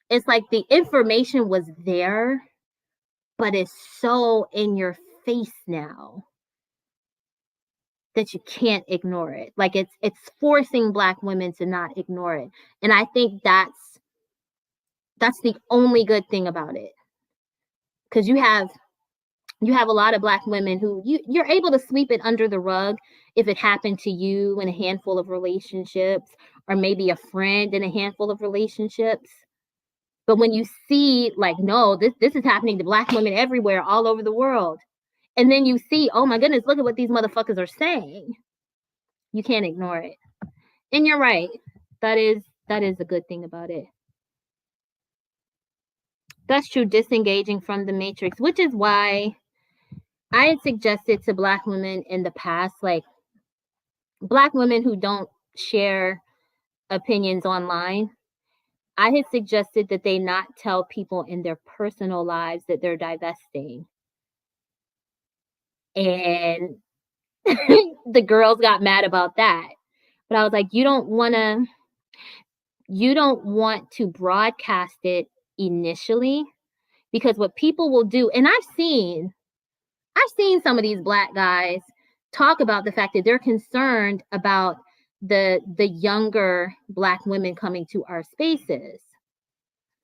It's like the information was there, but it's so in your face now that you can't ignore it. Like it's forcing Black women to not ignore it. And I think that's the only good thing about it. Because you have a lot of Black women who you're able to sweep it under the rug if it happened to you in a handful of relationships, or maybe a friend in a handful of relationships. But when you see, like, no, this is happening to Black women everywhere, all over the world. And then you see, oh my goodness, look at what these motherfuckers are saying. You can't ignore it. And you're right. That is a good thing about it. That's true, disengaging from the matrix, which is why I had suggested to Black women in the past, like Black women who don't share opinions online, I had suggested that they not tell people in their personal lives that they're divesting. And the girls got mad about that. But I was like, you don't want to broadcast it initially, because what people will do, and I've seen some of these Black guys talk about the fact that they're concerned about the younger Black women coming to our spaces.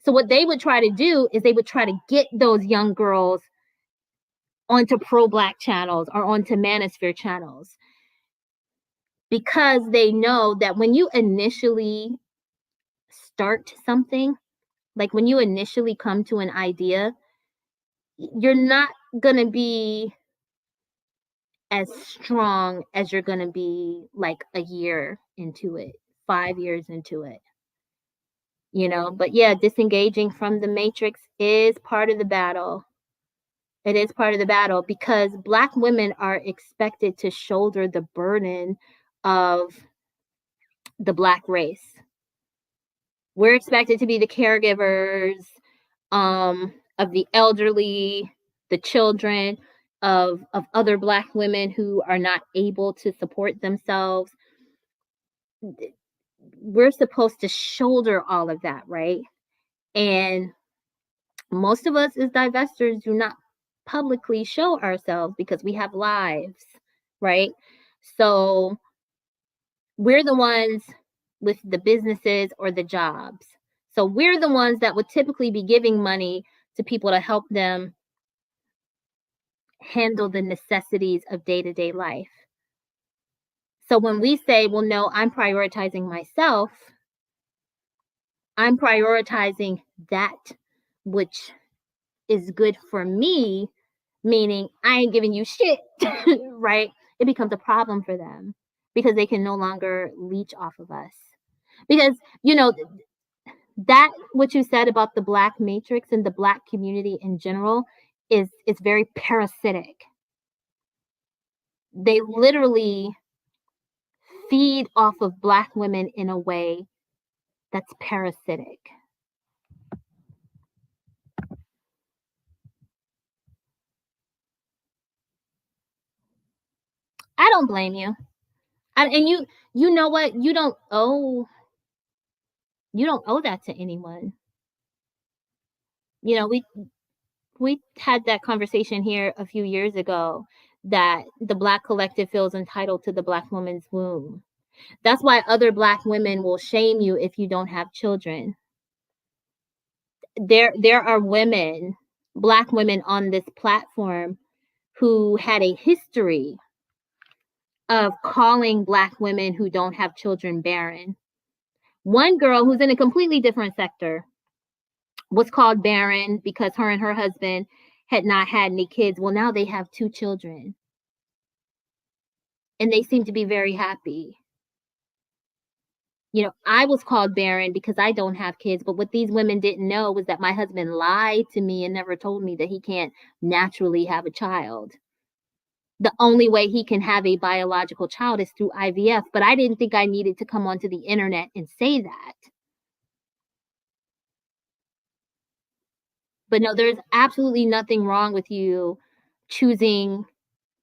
So what they would try to do is they would try to get those young girls onto pro-Black channels or onto Manosphere channels, because they know that when you initially start something, like when you initially come to an idea, you're not going to be as strong as you're going to be like a year into it, 5 years into it, but yeah, disengaging from the matrix is part of the battle. It is part of the battle, because Black women are expected to shoulder the burden of the Black race. We're expected to be the caregivers of the elderly, the children of other Black women who are not able to support themselves. We're supposed to shoulder all of that, right? And most of us as divestors do not publicly show ourselves because we have lives, right? So we're the ones with the businesses or the jobs. So we're the ones that would typically be giving money to people to help them handle the necessities of day-to-day life. So when we say, well, no, I'm prioritizing myself, I'm prioritizing that which is good for me, meaning I ain't giving you shit, right? It becomes a problem for them because they can no longer leech off of us. Because, that what you said about the Black matrix and the Black community in general is very parasitic. They literally feed off of Black women in a way that's parasitic. I don't blame you. And you know what? You don't owe that to anyone. We had that conversation here a few years ago that the Black collective feels entitled to the Black woman's womb. That's why other Black women will shame you if you don't have children. There are women, Black women on this platform who had a history of calling Black women who don't have children barren. One girl who's in a completely different sector was called barren because her and her husband had not had any kids. Well, now they have 2 children. And they seem to be very happy. I was called barren because I don't have kids, but what these women didn't know was that my husband lied to me and never told me that he can't naturally have a child. The only way he can have a biological child is through IVF, but I didn't think I needed to come onto the internet and say that. But no, there's absolutely nothing wrong with you choosing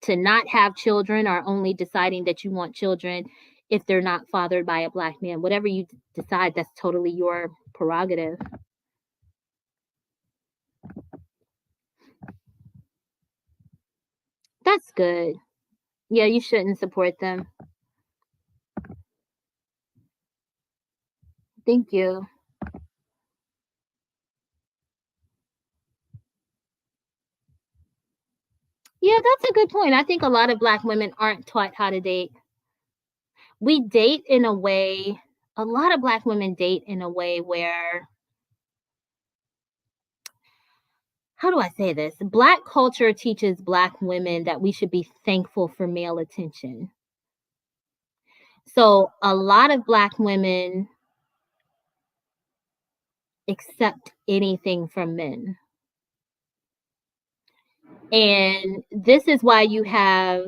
to not have children or only deciding that you want children if they're not fathered by a Black man. Whatever you decide, that's totally your prerogative. That's good. Yeah, you shouldn't support them. Thank you. Yeah, that's a good point. I think a lot of Black women aren't taught how to date. We date in a way, a lot of Black women date in a way where, how do I say this? Black culture teaches Black women that we should be thankful for male attention. So a lot of Black women accept anything from men. And this is why you have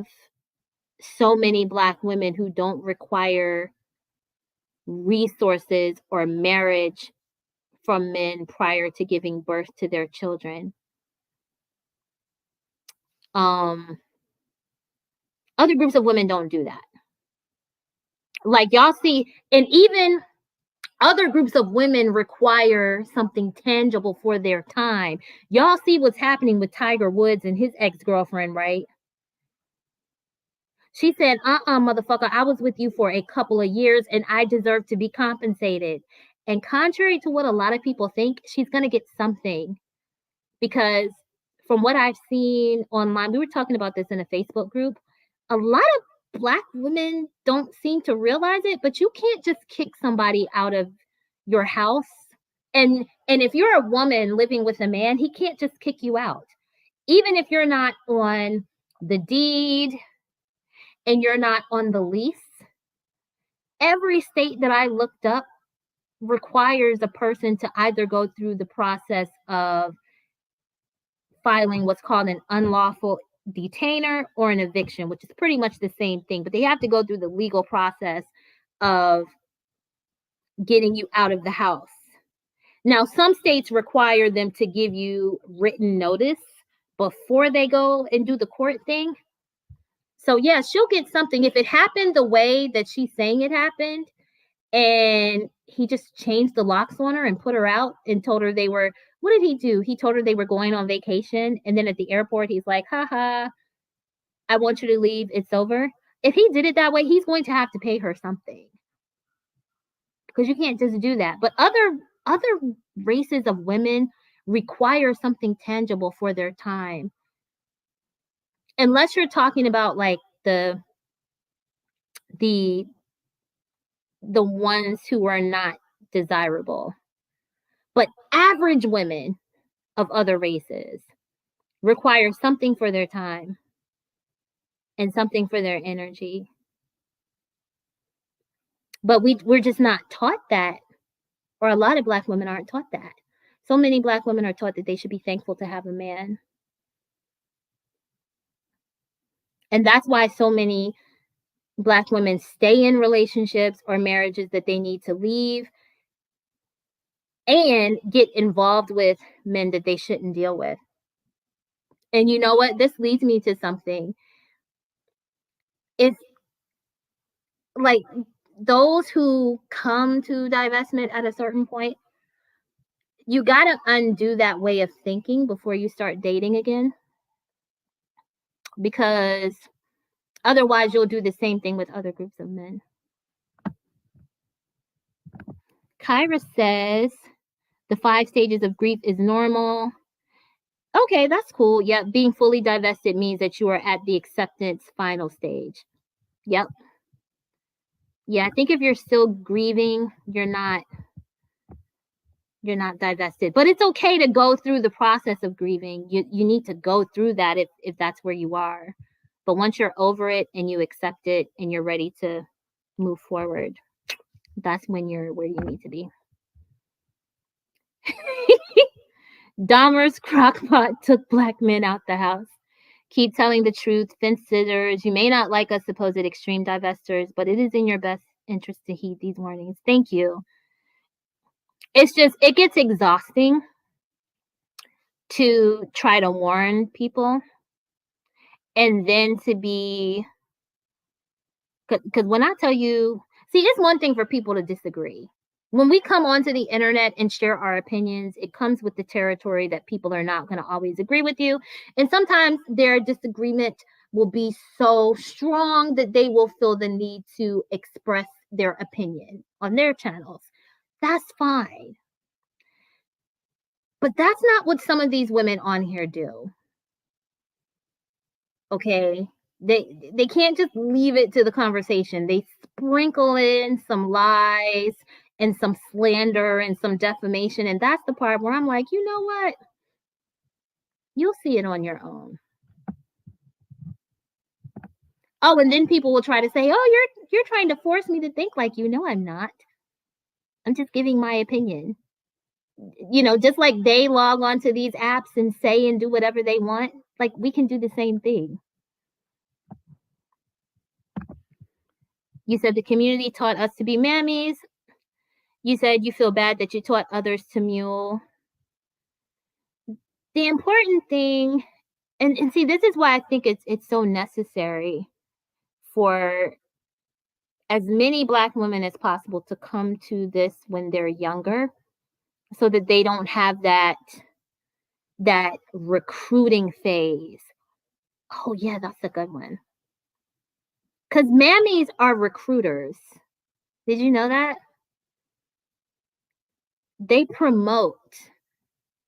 so many Black women who don't require resources or marriage from men prior to giving birth to their children. Other groups of women don't do that. Like y'all see, and even other groups of women require something tangible for their time. Y'all see what's happening with Tiger Woods and his ex-girlfriend, right? She said, motherfucker, I was with you for a couple of years and I deserve to be compensated. And contrary to what a lot of people think, she's going to get something. Because from what I've seen online, we were talking about this in a Facebook group, a lot of Black women don't seem to realize it, but you can't just kick somebody out of your house. And if you're a woman living with a man, he can't just kick you out. Even if you're not on the deed and you're not on the lease, every state that I looked up requires a person to either go through the process of filing what's called an unlawful detainer or an eviction, which is pretty much the same thing, but they have to go through the legal process of getting you out of the house. Now, some states require them to give you written notice before they go and do the court thing. So yeah, she'll get something. If it happened the way that she's saying it happened, and he just changed the locks on her and put her out and told her what did he do? He told her they were going on vacation. And then at the airport, he's like, haha, I want you to leave. It's over. If he did it that way, he's going to have to pay her something. Because you can't just do that. But other races of women require something tangible for their time. unless you're talking about like the ones who are not desirable. But average women of other races require something for their time and something for their energy. But we're just not taught that, or a lot of Black women aren't taught that. So many Black women are taught that they should be thankful to have a man. And that's why so many Black women stay in relationships or marriages that they need to leave and get involved with men that they shouldn't deal with. And you know what? This leads me to something. It's like those who come to divestment at a certain point, you got to undo that way of thinking before you start dating again. Because otherwise, you'll do the same thing with other groups of men. Kyra says the 5 stages of grief is normal. Okay, that's cool. Yep, being fully divested means that you are at the acceptance final stage. Yep. Yeah, I think if you're still grieving, you're not divested. But it's okay to go through the process of grieving. You need to go through that if that's where you are. But once you're over it and you accept it and you're ready to move forward, that's when you're where you need to be. Dahmer's crockpot took Black men out the house. Keep telling the truth, fence sitters. You may not like us supposed extreme divesters, but it is in your best interest to heed these warnings. Thank you. It's just, it gets exhausting to try to warn people and then to be, because when I tell you, see, it's one thing for people to disagree. When we come onto the internet and share our opinions, it comes with the territory that people are not going to always agree with you. And sometimes their disagreement will be so strong that they will feel the need to express their opinion on their channels. That's fine. But that's not what some of these women on here do. Okay? They can't just leave it to the conversation. They sprinkle in some lies and some slander and some defamation. And that's the part where I'm like, you know what? You'll see it on your own. Oh, and then people will try to say, oh, you're trying to force me to think like you. No, I'm not. I'm just giving my opinion. You know, just like they log onto these apps and say and do whatever they want, like we can do the same thing. You said the community taught us to be mammies. You said you feel bad that you taught others to mule. The important thing, and see, this is why I think it's so necessary for as many Black women as possible to come to this when they're younger, so that they don't have that recruiting phase. Oh yeah, that's a good one. Because mammies are recruiters. Did you know that? They promote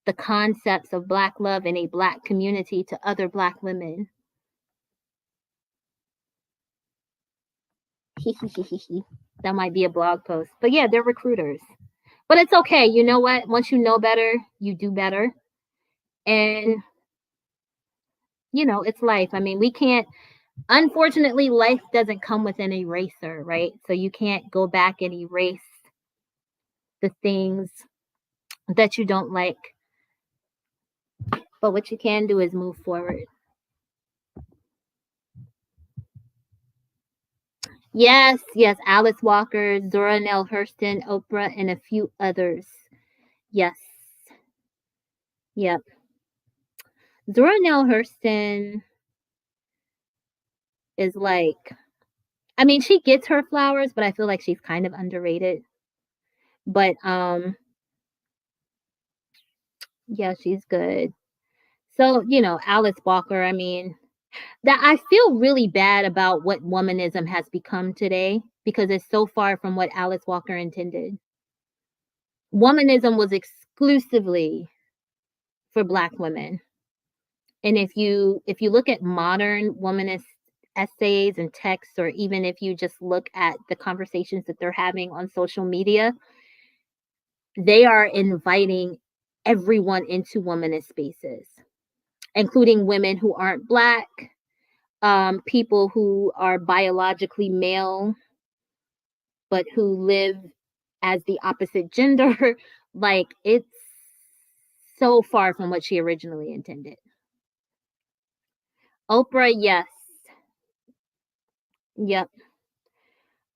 the concepts of Black love in a Black community to other Black women. That might be a blog post. But yeah, they're recruiters. But it's okay. You know what? Once you know better, you do better. And, you know, it's life. I mean, we can't, unfortunately, life doesn't come with an eraser, right? So you can't go back and erase the things that you don't like. But what you can do is move forward. Yes, Alice Walker, Zora Neale Hurston, Oprah, and a few others. Yes. Yep. Zora Neale Hurston is like, I mean, she gets her flowers, but I feel like she's kind of underrated. But yeah, she's good. So, you know, Alice Walker, I mean, that I feel really bad about what womanism has become today because it's so far from what Alice Walker intended. Womanism was exclusively for Black women. And if you look at modern womanist essays and texts, or even if you just look at the conversations that they're having on social media, they are inviting everyone into womanist spaces, including women who aren't Black, people who are biologically male but who live as the opposite gender. Like, it's so far from what she originally intended. Oprah, yes. Yep.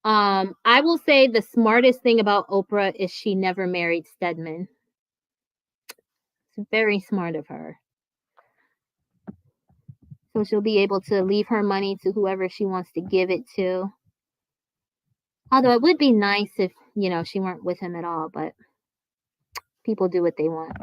I will say the smartest thing about Oprah is she never married Stedman. It's very smart of her. So she'll be able to leave her money to whoever she wants to give it to. Although it would be nice if, she weren't with him at all, but people do what they want.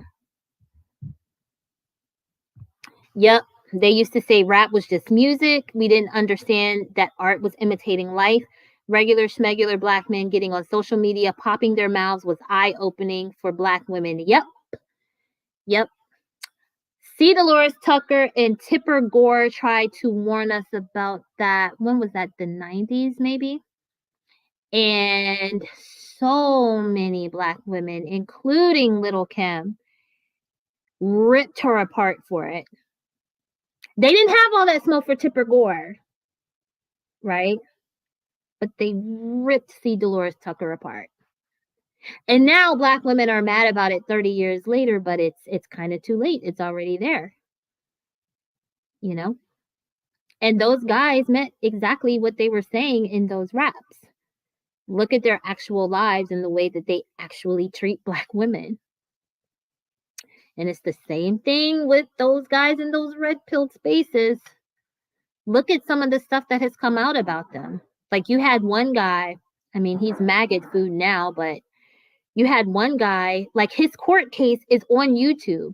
Yep. They used to say rap was just music. We didn't understand that art was imitating life. Regular schmegular Black men getting on social media, popping their mouths was eye-opening for Black women. Yep. C. Dolores Tucker and Tipper Gore tried to warn us about that. When was that? The 90s, maybe? And so many Black women, including Little Kim, ripped her apart for it. They didn't have all that smoke for Tipper Gore, right? But they ripped C. Dolores Tucker apart. And now Black women are mad about it 30 years later, but it's kind of too late. It's already there. And those guys meant exactly what they were saying in those raps. Look at their actual lives and the way that they actually treat Black women. And it's the same thing with those guys in those red-pilled spaces. Look at some of the stuff that has come out about them. Like, you had one guy, I mean, he's maggot food now, but you had one guy, like, his court case is on YouTube.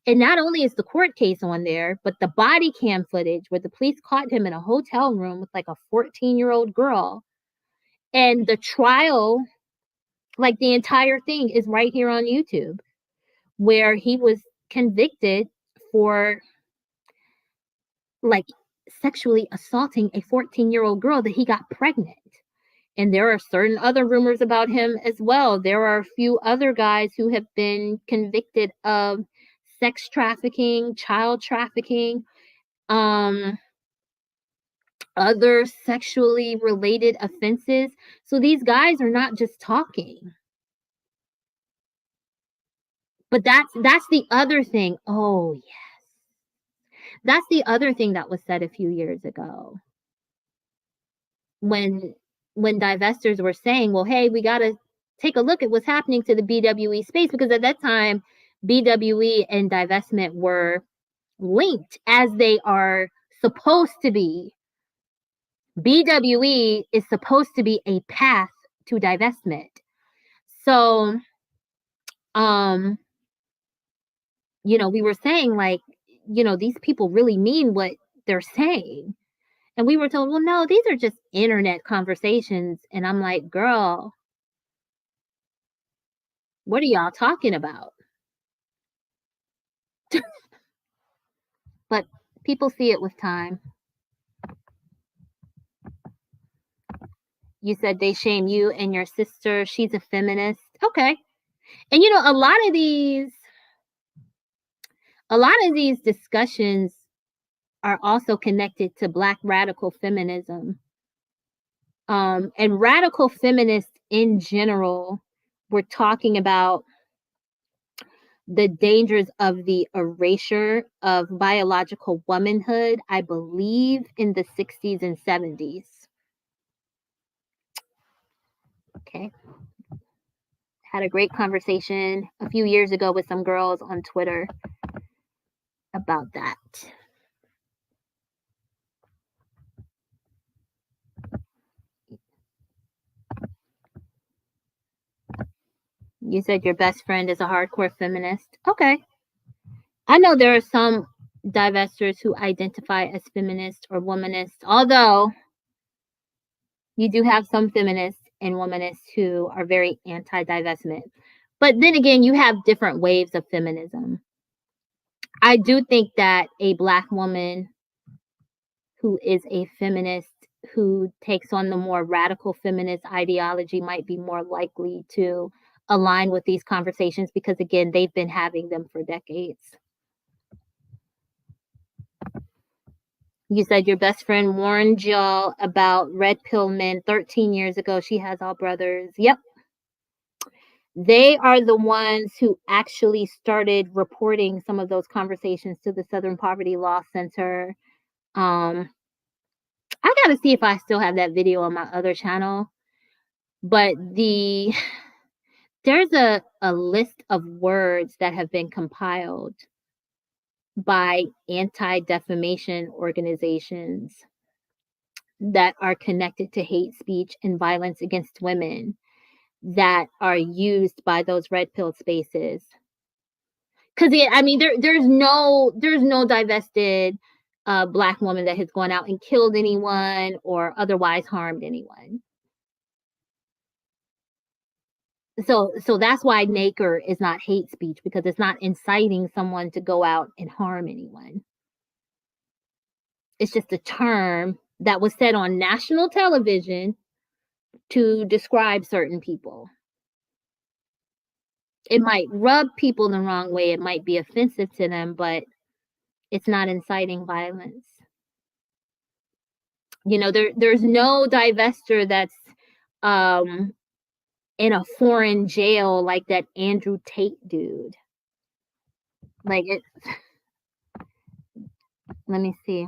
And not only is the court case on there, but the body cam footage where the police caught him in a hotel room with like a 14-year-old girl. And the trial, like the entire thing is right here on YouTube, where he was convicted for like sexually assaulting a 14-year-old girl that he got pregnant. And there are certain other rumors about him as well. There are a few other guys who have been convicted of sex trafficking, child trafficking, other sexually related offenses. So these guys are not just talking. But that's the other thing. Oh, yes. That's the other thing that was said a few years ago. When divestors were saying, well, hey, we got to take a look at what's happening to the BWE space, because at that time, BWE and divestment were linked, as they are supposed to be. BWE is supposed to be a path to divestment. So, we were saying, like, these people really mean what they're saying. And we were told, well, no, these are just internet conversations. And I'm like, girl, what are y'all talking about? But people see it with time. You said they shame you and your sister. She's a feminist. Okay. And a lot of these discussions are also connected to Black radical feminism. And radical feminists in general were talking about the dangers of the erasure of biological womanhood, I believe, in the 60s and 70s. Okay. Had a great conversation a few years ago with some girls on Twitter about that. You said your best friend is a hardcore feminist. Okay. I know there are some divestors who identify as feminist or womanist, although you do have some feminists and womanists who are very anti-divestment. But then again, you have different waves of feminism. I do think that a Black woman who is a feminist, who takes on the more radical feminist ideology, might be more likely to align with these conversations because, again, they've been having them for decades. You said your best friend warned y'all about red pill men 13 years ago. She has all brothers. Yep. They are the ones who actually started reporting some of those conversations to the Southern Poverty Law Center. I gotta see if I still have that video on my other channel. But there's a list of words that have been compiled by anti-defamation organizations that are connected to hate speech and violence against women that are used by those red pill spaces. Because I mean, there's no divested Black woman that has gone out and killed anyone or otherwise harmed anyone. So that's why NACR is not hate speech, because it's not inciting someone to go out and harm anyone. It's just a term that was said on national television to describe certain people. It might rub people the wrong way, it might be offensive to them, but it's not inciting violence. You know, there's no divester that's in a foreign jail like that Andrew Tate dude. Like, it. Let me see.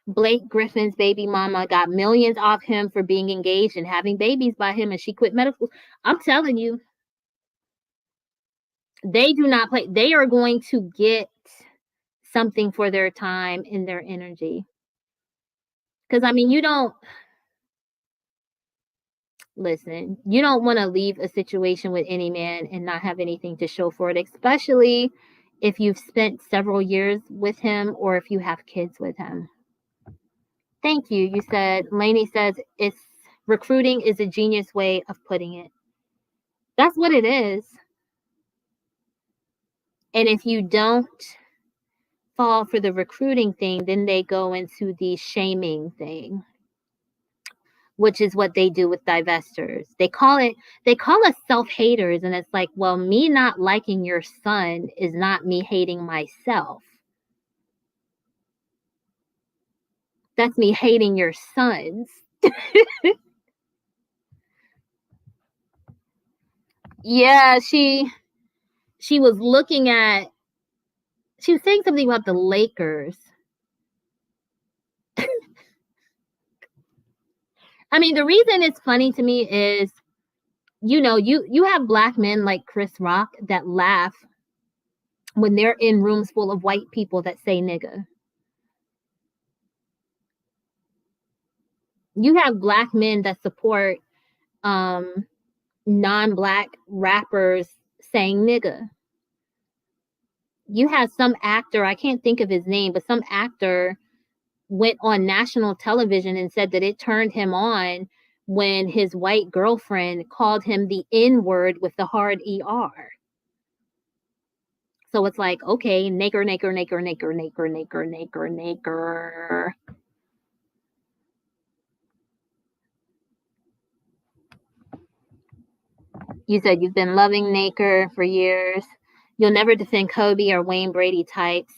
Blake Griffin's baby mama got millions off him for being engaged and having babies by him, and she quit medical. I'm telling you, they do not play. They are going to get something for their time and their energy. Because, I mean, you don't want to leave a situation with any man and not have anything to show for it, especially if you've spent several years with him or if you have kids with him. Thank you. You said, Lainey says, it's recruiting is a genius way of putting it. That's what it is. And if you don't fall for the recruiting thing, then they go into the shaming thing, which is what they do with divesters. They call us self-haters, and it's like, well, me not liking your son is not me hating myself. That's me hating your sons. Yeah, she was saying something about the Lakers. I mean, the reason it's funny to me is, you know, you have Black men like Chris Rock that laugh when they're in rooms full of white people that say nigga. You have Black men that support non-Black rappers saying nigga. You have some actor, I can't think of his name, but some actor went on national television and said that it turned him on when his white girlfriend called him the N-word with the hard ER. So it's like, okay, nigger, nigger, nigger, nigger, nigger, nigger, nigger, nigger. You said you've been loving NACR for years. You'll never defend Kobe or Wayne Brady types.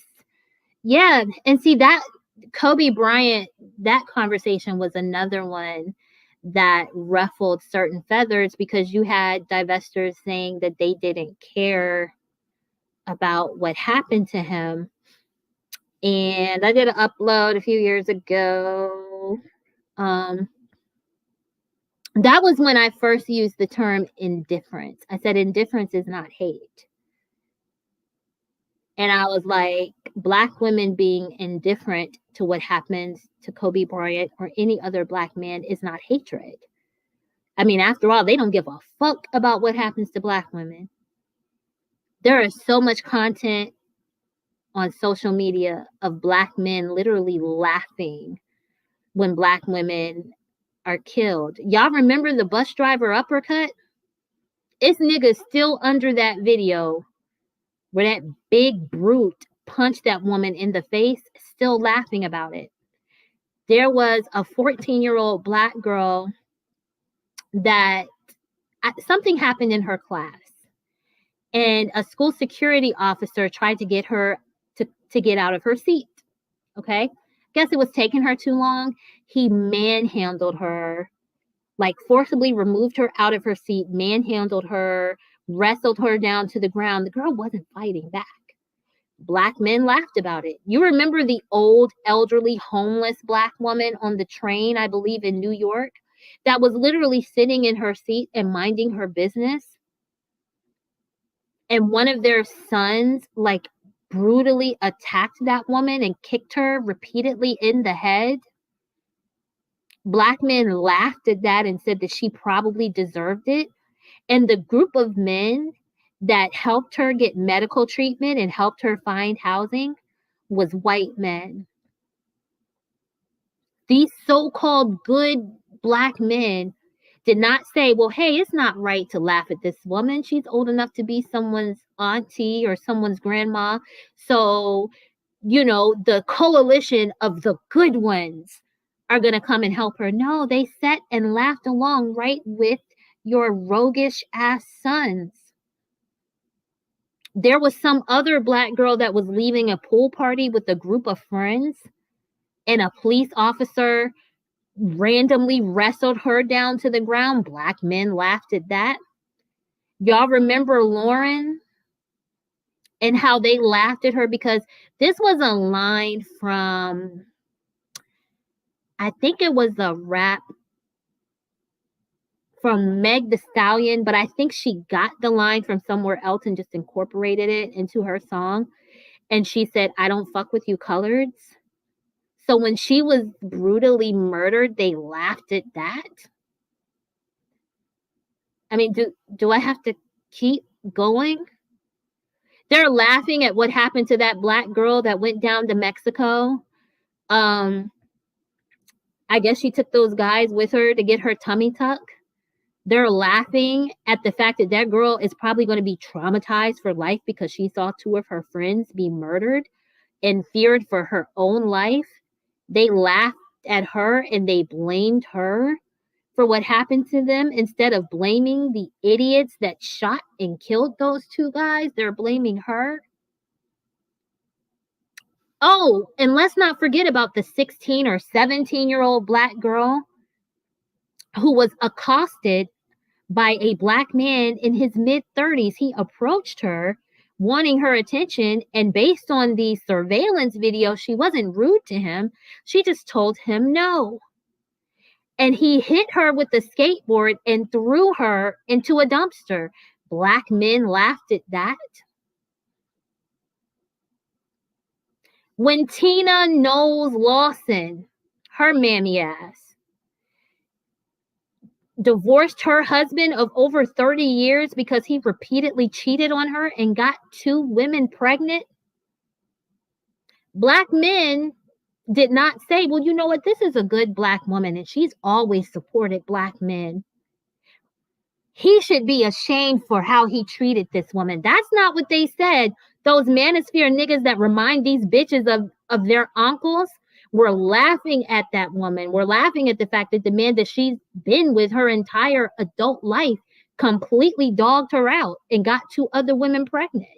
Yeah, and see that Kobe Bryant, that conversation was another one that ruffled certain feathers, because you had divestors saying that they didn't care about what happened to him. And I did an upload a few years ago. That was when I first used the term indifference. I said indifference is not hate. And I was like, Black women being indifferent to what happens to Kobe Bryant or any other Black man is not hatred. I mean, after all, they don't give a fuck about what happens to Black women. There is so much content on social media of Black men literally laughing when Black women are killed. Y'all remember the bus driver uppercut? It's niggas still under that video where that big brute punched that woman in the face, still laughing about it. There was a 14-year-old Black girl that something happened in her class, and a school security officer tried to get her to get out of her seat. Okay. Guess it was taking her too long. He manhandled her, like forcibly removed her out of her seat, manhandled her, wrestled her down to the ground. The girl wasn't fighting back. Black men laughed about it. You remember the old, elderly, homeless Black woman on the train, I believe in New York, that was literally sitting in her seat and minding her business? And one of their sons, like, brutally attacked that woman and kicked her repeatedly in the head. Black men laughed at that and said that she probably deserved it. And the group of men that helped her get medical treatment and helped her find housing was white men. These so-called good Black men did not say, well, hey, it's not right to laugh at this woman. She's old enough to be someone's auntie or someone's grandma. So, the coalition of the good ones are going to come and help her. No, they sat and laughed along right with your roguish ass sons. There was some other Black girl that was leaving a pool party with a group of friends, and a police officer randomly wrestled her down to the ground. Black men laughed at that. Y'all remember Lauren and how they laughed at her because this was a line from, I think it was a rap from Meg Thee Stallion, but I think she got the line from somewhere else and just incorporated it into her song. And she said, I don't fuck with you coloreds. So when she was brutally murdered, they laughed at that. I mean, do I have to keep going? They're laughing at what happened to that Black girl that went down to Mexico. I guess she took those guys with her to get her tummy tuck. They're laughing at the fact that that girl is probably going to be traumatized for life because she saw two of her friends be murdered and feared for her own life. They laughed at her and they blamed her for what happened to them. Instead of blaming the idiots that shot and killed those two guys, they're blaming her. Oh, and let's not forget about the 16 or 17-year-old Black girl who was accosted by a Black man in his mid-30s. He approached her, wanting her attention, and based on the surveillance video, she wasn't rude to him. She just told him no. And he hit her with the skateboard and threw her into a dumpster. Black men laughed at that. When Tina Knowles Lawson, her mammy ass, divorced her husband of over 30 years because he repeatedly cheated on her and got 2 women pregnant, Black men did not say, well, you know what, this is a good Black woman and she's always supported Black men. He should be ashamed for how he treated this woman. That's not what they said. Those Manosphere niggas that remind these bitches of their uncles were laughing at that woman. We're laughing at the fact that the man that she's been with her entire adult life completely dogged her out and got 2 other women pregnant.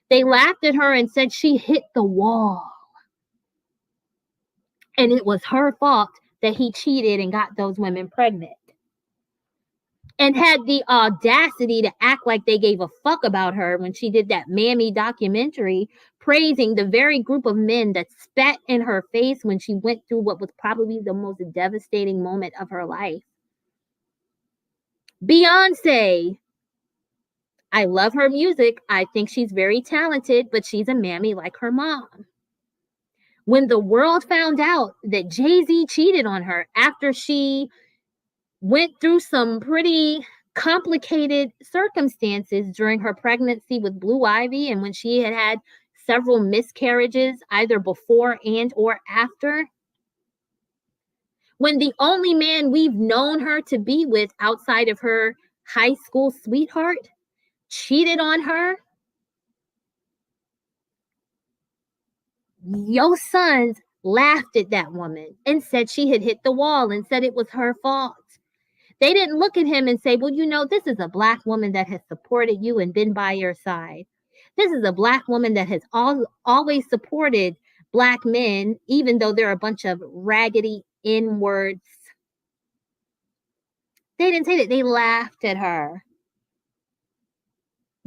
They laughed at her and said she hit the wall. And it was her fault that he cheated and got those women pregnant. And had the audacity to act like they gave a fuck about her when she did that Mammy documentary, praising the very group of men that spat in her face when she went through what was probably the most devastating moment of her life. Beyonce, I love her music. I think she's very talented, but she's a mammy like her mom. When the world found out that Jay-Z cheated on her after she went through some pretty complicated circumstances during her pregnancy with Blue Ivy, and when she had several miscarriages either before and or after, when the only man we've known her to be with outside of her high school sweetheart cheated on her, Your sons laughed at that woman and said she had hit the wall and said it was her fault. They didn't look at him and say, well, this is a Black woman that has supported you and been by your side. This is a Black woman that has always supported Black men, even though they're a bunch of raggedy N-words. They didn't say that. They laughed at her.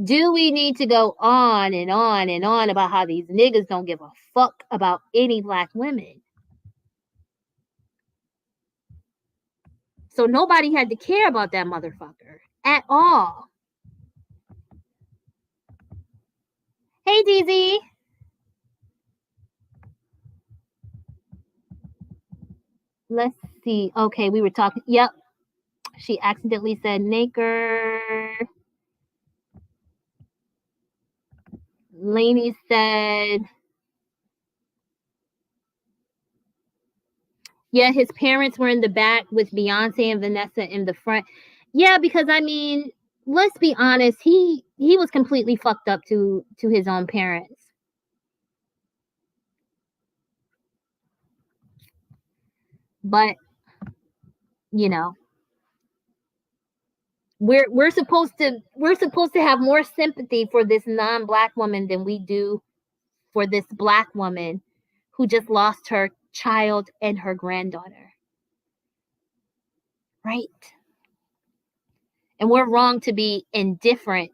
Do we need to go on and on and on about how these niggas don't give a fuck about any Black women? So nobody had to care about that motherfucker at all. Hey, DZ. Let's see. Okay, we were talking. Yep. She accidentally said Naker. Lainey said, yeah, his parents were in the back with Beyonce and Vanessa in the front. Yeah, because I mean, let's be honest, he was completely fucked up to his own parents. But we're supposed to have more sympathy for this non-Black woman than we do for this Black woman who just lost her child and her granddaughter. Right? And we're wrong to be indifferent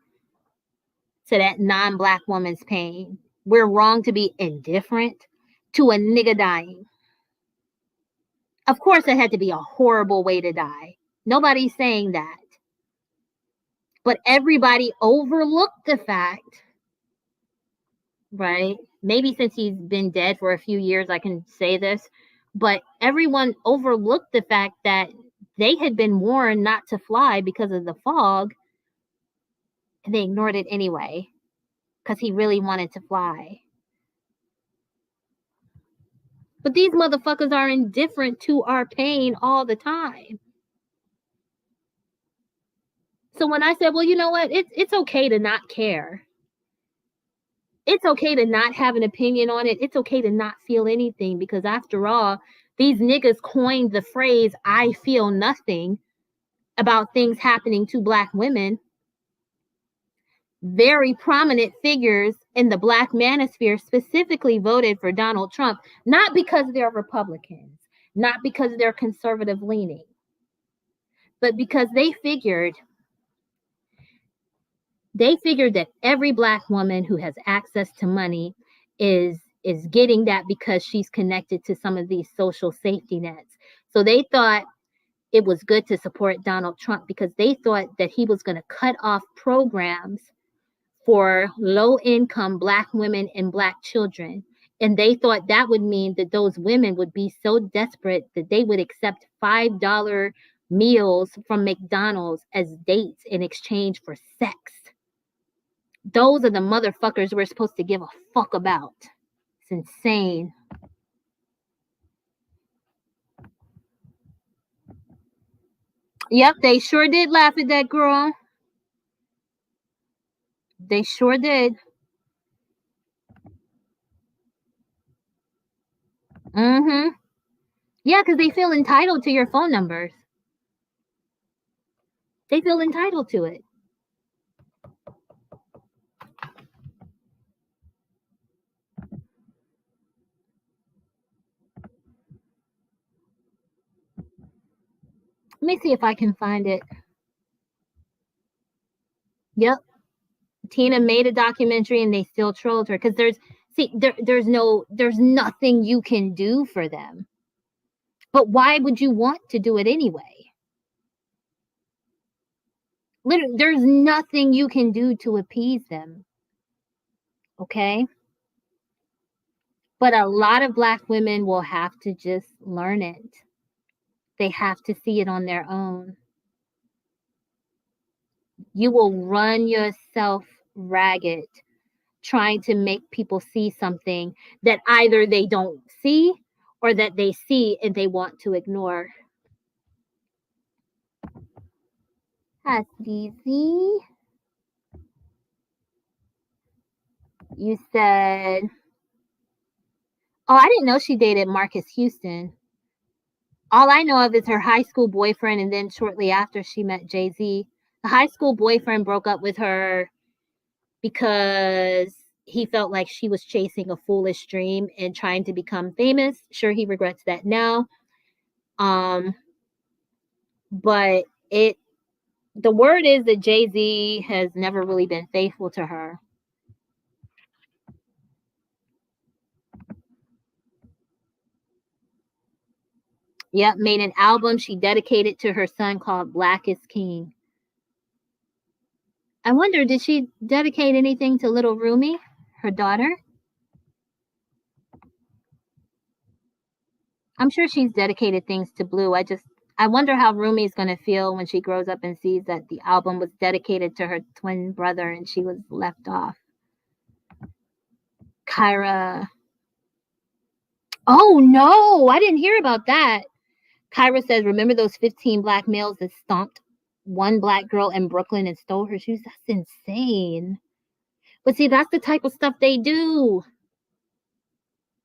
to that non-Black woman's pain. We're wrong to be indifferent to a nigga dying. Of course, it had to be a horrible way to die. Nobody's saying that. But everybody overlooked the fact, right? Maybe since he's been dead for a few years, I can say this, but everyone overlooked the fact that they had been warned not to fly because of the fog, and they ignored it anyway because he really wanted to fly. But these motherfuckers are indifferent to our pain all the time. So when I said, well, you know what? It's okay to not care. It's okay to not have an opinion on it. It's okay to not feel anything, because after all, these niggas coined the phrase, I feel nothing, about things happening to Black women. Very prominent figures in the Black Manosphere specifically voted for Donald Trump, not because they're Republicans, not because they're conservative leaning, but because they figured that every Black woman who has access to money is getting that because she's connected to some of these social safety nets. So they thought it was good to support Donald Trump because they thought that he was going to cut off programs for low-income Black women and Black children. And they thought that would mean that those women would be so desperate that they would accept $5 meals from McDonald's as dates in exchange for sex. Those are the motherfuckers we're supposed to give a fuck about. It's insane. Yep, they sure did laugh at that girl. They sure did. Mm-hmm. Yeah, because they feel entitled to your phone numbers. They feel entitled to it. Let me see if I can find it. Yep. Tina made a documentary and they still trolled her because there's nothing you can do for them. But why would you want to do it anyway? Literally, there's nothing you can do to appease them. Okay? But a lot of Black women will have to just learn it. They have to see it on their own. You will run yourself ragged trying to make people see something that either they don't see or that they see and they want to ignore. That's easy. You said, Oh, I didn't know she dated Marcus Houston. All I know of is her high school boyfriend, and then shortly after she met Jay-Z. The high school boyfriend broke up with her because he felt like she was chasing a foolish dream and trying to become famous. Sure, he regrets that now. But the word is that Jay-Z has never really been faithful to her. Yep, made an album she dedicated to her son called Black is King. I wonder, did she dedicate anything to little Rumi, her daughter? I'm sure she's dedicated things to Blue. I wonder how Rumi's going to feel when she grows up and sees that the album was dedicated to her twin brother and she was left off. Kyra. Oh no, I didn't hear about that. Kyra says, remember those 15 black males that stomped one black girl in Brooklyn and stole her shoes? That's insane. But see, that's the type of stuff they do.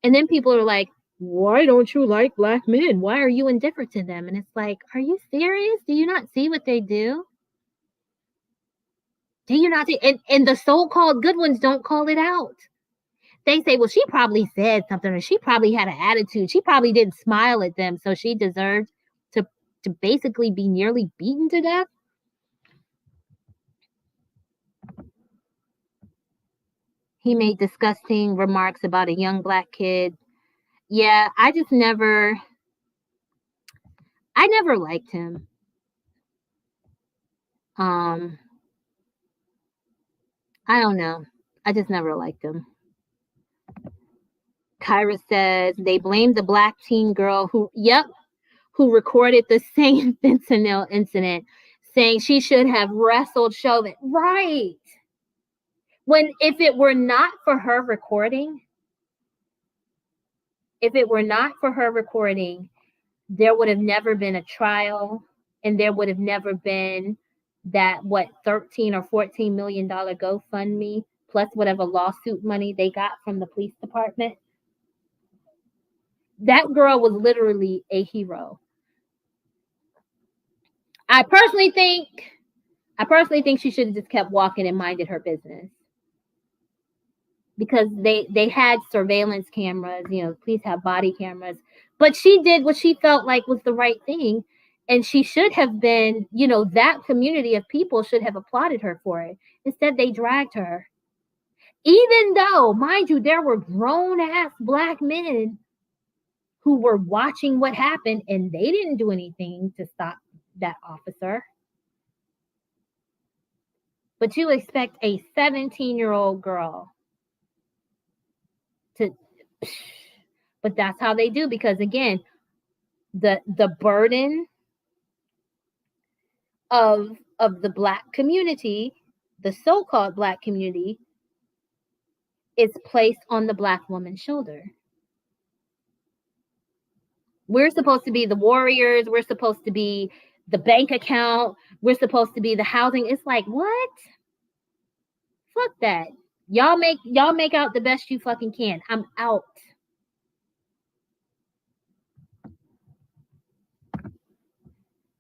And then people are like, why don't you like black men? Why are you indifferent to them? And it's like, are you serious? Do you not see what they do? Do you not see? And the so-called good ones don't call it out. They say, well, she probably said something, or she probably had an attitude. She probably didn't smile at them, so she deserved to basically be nearly beaten to death. He made disgusting remarks about a young black kid. Yeah, I never liked him. I don't know. I just never liked him. Kyra says they blamed the black teen girl who recorded the same fentanyl incident, saying she should have wrestled Chauvin. Right. When if it were not for her recording, there would have never been a trial, and there would have never been that 13 or 14 million dollar GoFundMe plus whatever lawsuit money they got from the police department. That girl was literally a hero. I personally think she should have just kept walking and minded her business, because they had surveillance cameras, police have body cameras, but she did what she felt like was the right thing, and she should have been, that community of people should have applauded her for it. Instead, they dragged her, even though, mind you, there were grown ass black men who were watching what happened, and they didn't do anything to stop that officer. But you expect a 17-year-old girl to, but that's how they do, because again, the burden of the black community, the so-called black community, is placed on the black woman's shoulder. We're supposed to be the warriors. We're supposed to be the bank account. We're supposed to be the housing. It's like, what? Fuck that. Y'all make out the best you fucking can. I'm out.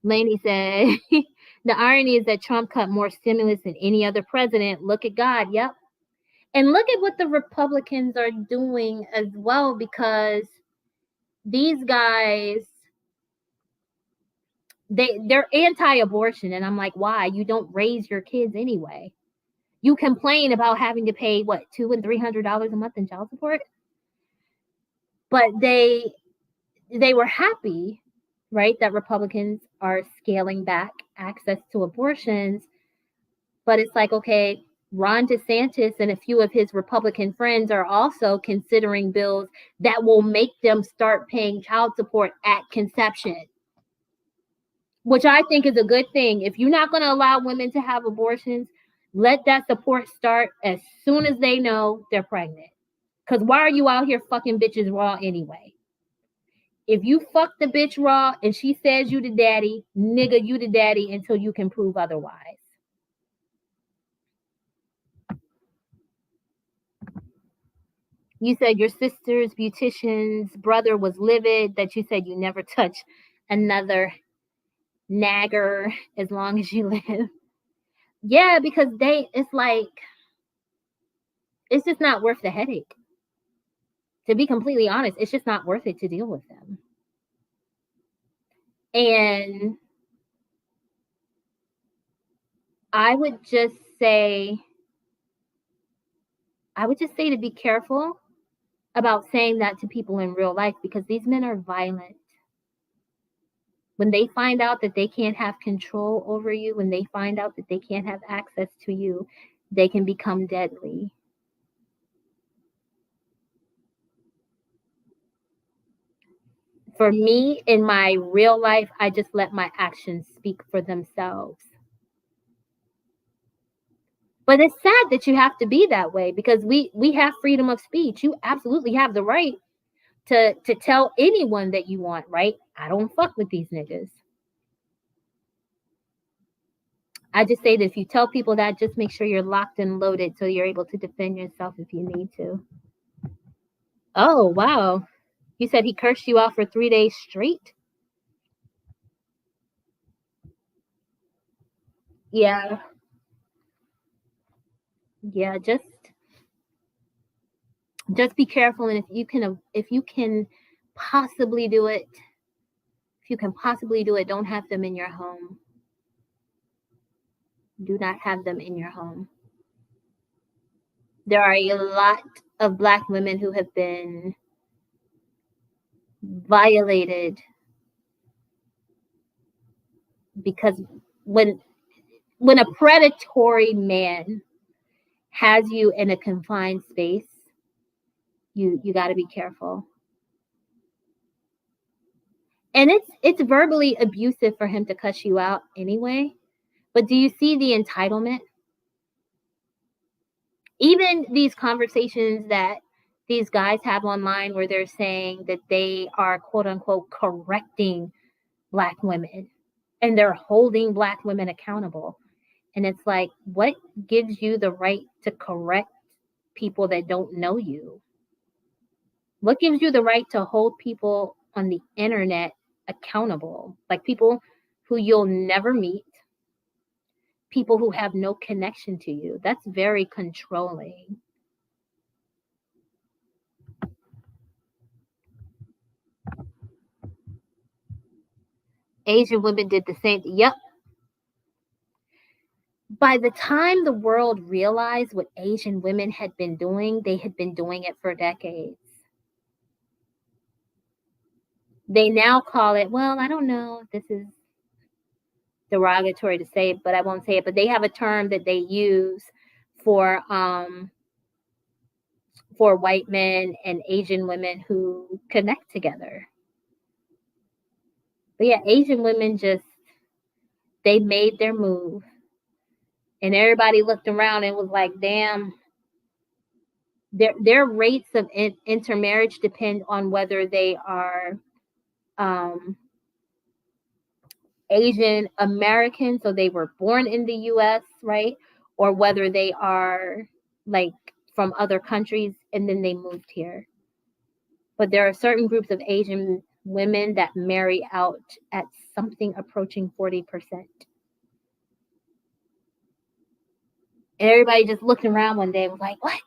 Laney said, the irony is that Trump cut more stimulus than any other president. Look at God. Yep. And look at what the Republicans are doing as well, because these guys, they're anti-abortion, and I'm like, why? You don't raise your kids anyway. You complain about having to pay what, $200 and $300 a month in child support, but they were happy, right, that Republicans are scaling back access to abortions. But it's like, okay, Ron DeSantis and a few of his Republican friends are also considering bills that will make them start paying child support at conception, which I think is a good thing. If you're not going to allow women to have abortions, let that support start as soon as they know they're pregnant. Because why are you out here fucking bitches raw anyway? If you fuck the bitch raw and she says you the daddy, nigga, you the daddy until you can prove otherwise. You said your sister's beautician's brother was livid, that you said you never touch another nagger as long as you live. Yeah, because it's like, it's just not worth the headache. To be completely honest, it's just not worth it to deal with them. And I would just say to be careful about saying that to people in real life, because these men are violent. When they find out that they can't have control over you, when they find out that they can't have access to you, they can become deadly. For me, in my real life, I just let my actions speak for themselves. But it's sad that you have to be that way, because we have freedom of speech. You absolutely have the right to tell anyone that you want, right? I don't fuck with these niggas. I just say that if you tell people that, just make sure you're locked and loaded so you're able to defend yourself if you need to. Oh, wow. You said he cursed you out for 3 days straight? Yeah. Yeah, just be careful, and if you can possibly do it, don't have them in your home. Do not have them in your home. There are a lot of Black women who have been violated because when a predatory man has you in a confined space, you got to be careful. And it's verbally abusive for him to cuss you out anyway. But do you see the entitlement? Even these conversations that these guys have online where they're saying that they are quote unquote correcting Black women and they're holding Black women accountable. And it's like, what gives you the right to correct people that don't know you? What gives you the right to hold people on the internet accountable? Like people who you'll never meet, people who have no connection to you. That's very controlling. Asian women did the same thing. Yep. By the time the world realized what Asian women had been doing, they had been doing it for decades. They now call it, well, I don't know if this is derogatory to say, but I won't say it, but they have a term that they use for white men and Asian women who connect together. But yeah, Asian women they made their move. And everybody looked around and was like, damn, their rates of intermarriage depend on whether they are Asian American, so they were born in the US, right? Or whether they are like from other countries and then they moved here. But there are certain groups of Asian women that marry out at something approaching 40%. And everybody just looked around one day and was like, what?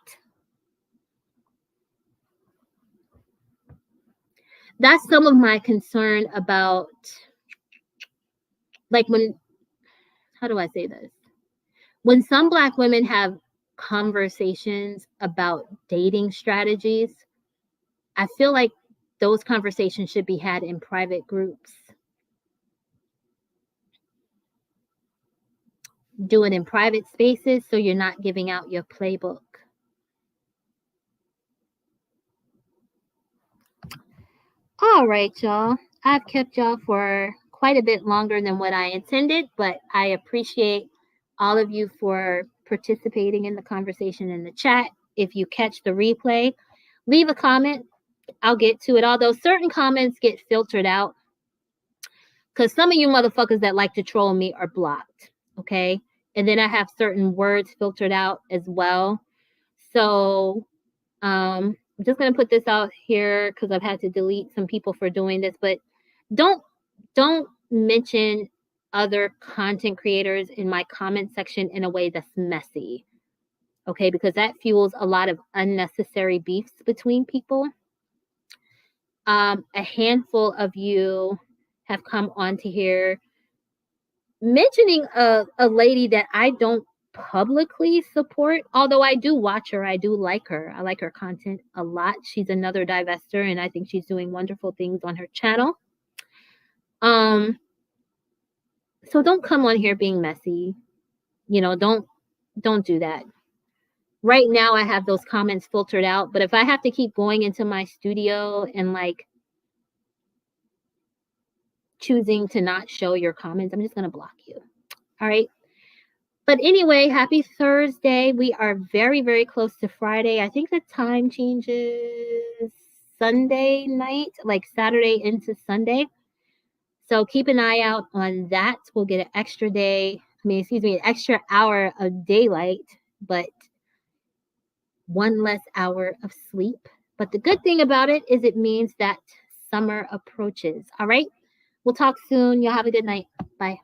That's some of my concern about, like, how do I say this? When some Black women have conversations about dating strategies, I feel like those conversations should be had in private groups. Do it in private spaces so you're not giving out your playbook. All right, y'all. I've kept y'all for quite a bit longer than what I intended, but I appreciate all of you for participating in the conversation in the chat. If you catch the replay, leave a comment. I'll get to it. Although certain comments get filtered out because some of you motherfuckers that like to troll me are blocked. Okay. And then I have certain words filtered out as well. So I'm just going to put this out here because I've had to delete some people for doing this, but don't mention other content creators in my comment section in a way that's messy. Okay, because that fuels a lot of unnecessary beefs between people. A handful of you have come onto here mentioning a lady that I don't publicly support, although I do watch her. I do like her. I like her content a lot. She's another divester, and I think she's doing wonderful things on her channel. So don't come on here being messy. You know, don't do that. Right now I have those comments filtered out, but if I have to keep going into my studio and like choosing to not show your comments, I'm just going to block you. All right. But anyway, happy Thursday. We are very, very close to Friday. I think the time changes Sunday night, like Saturday into Sunday. So keep an eye out on that. We'll get an extra an extra hour of daylight, but one less hour of sleep. But the good thing about it is it means that summer approaches. All right. We'll talk soon. Y'all have a good night. Bye.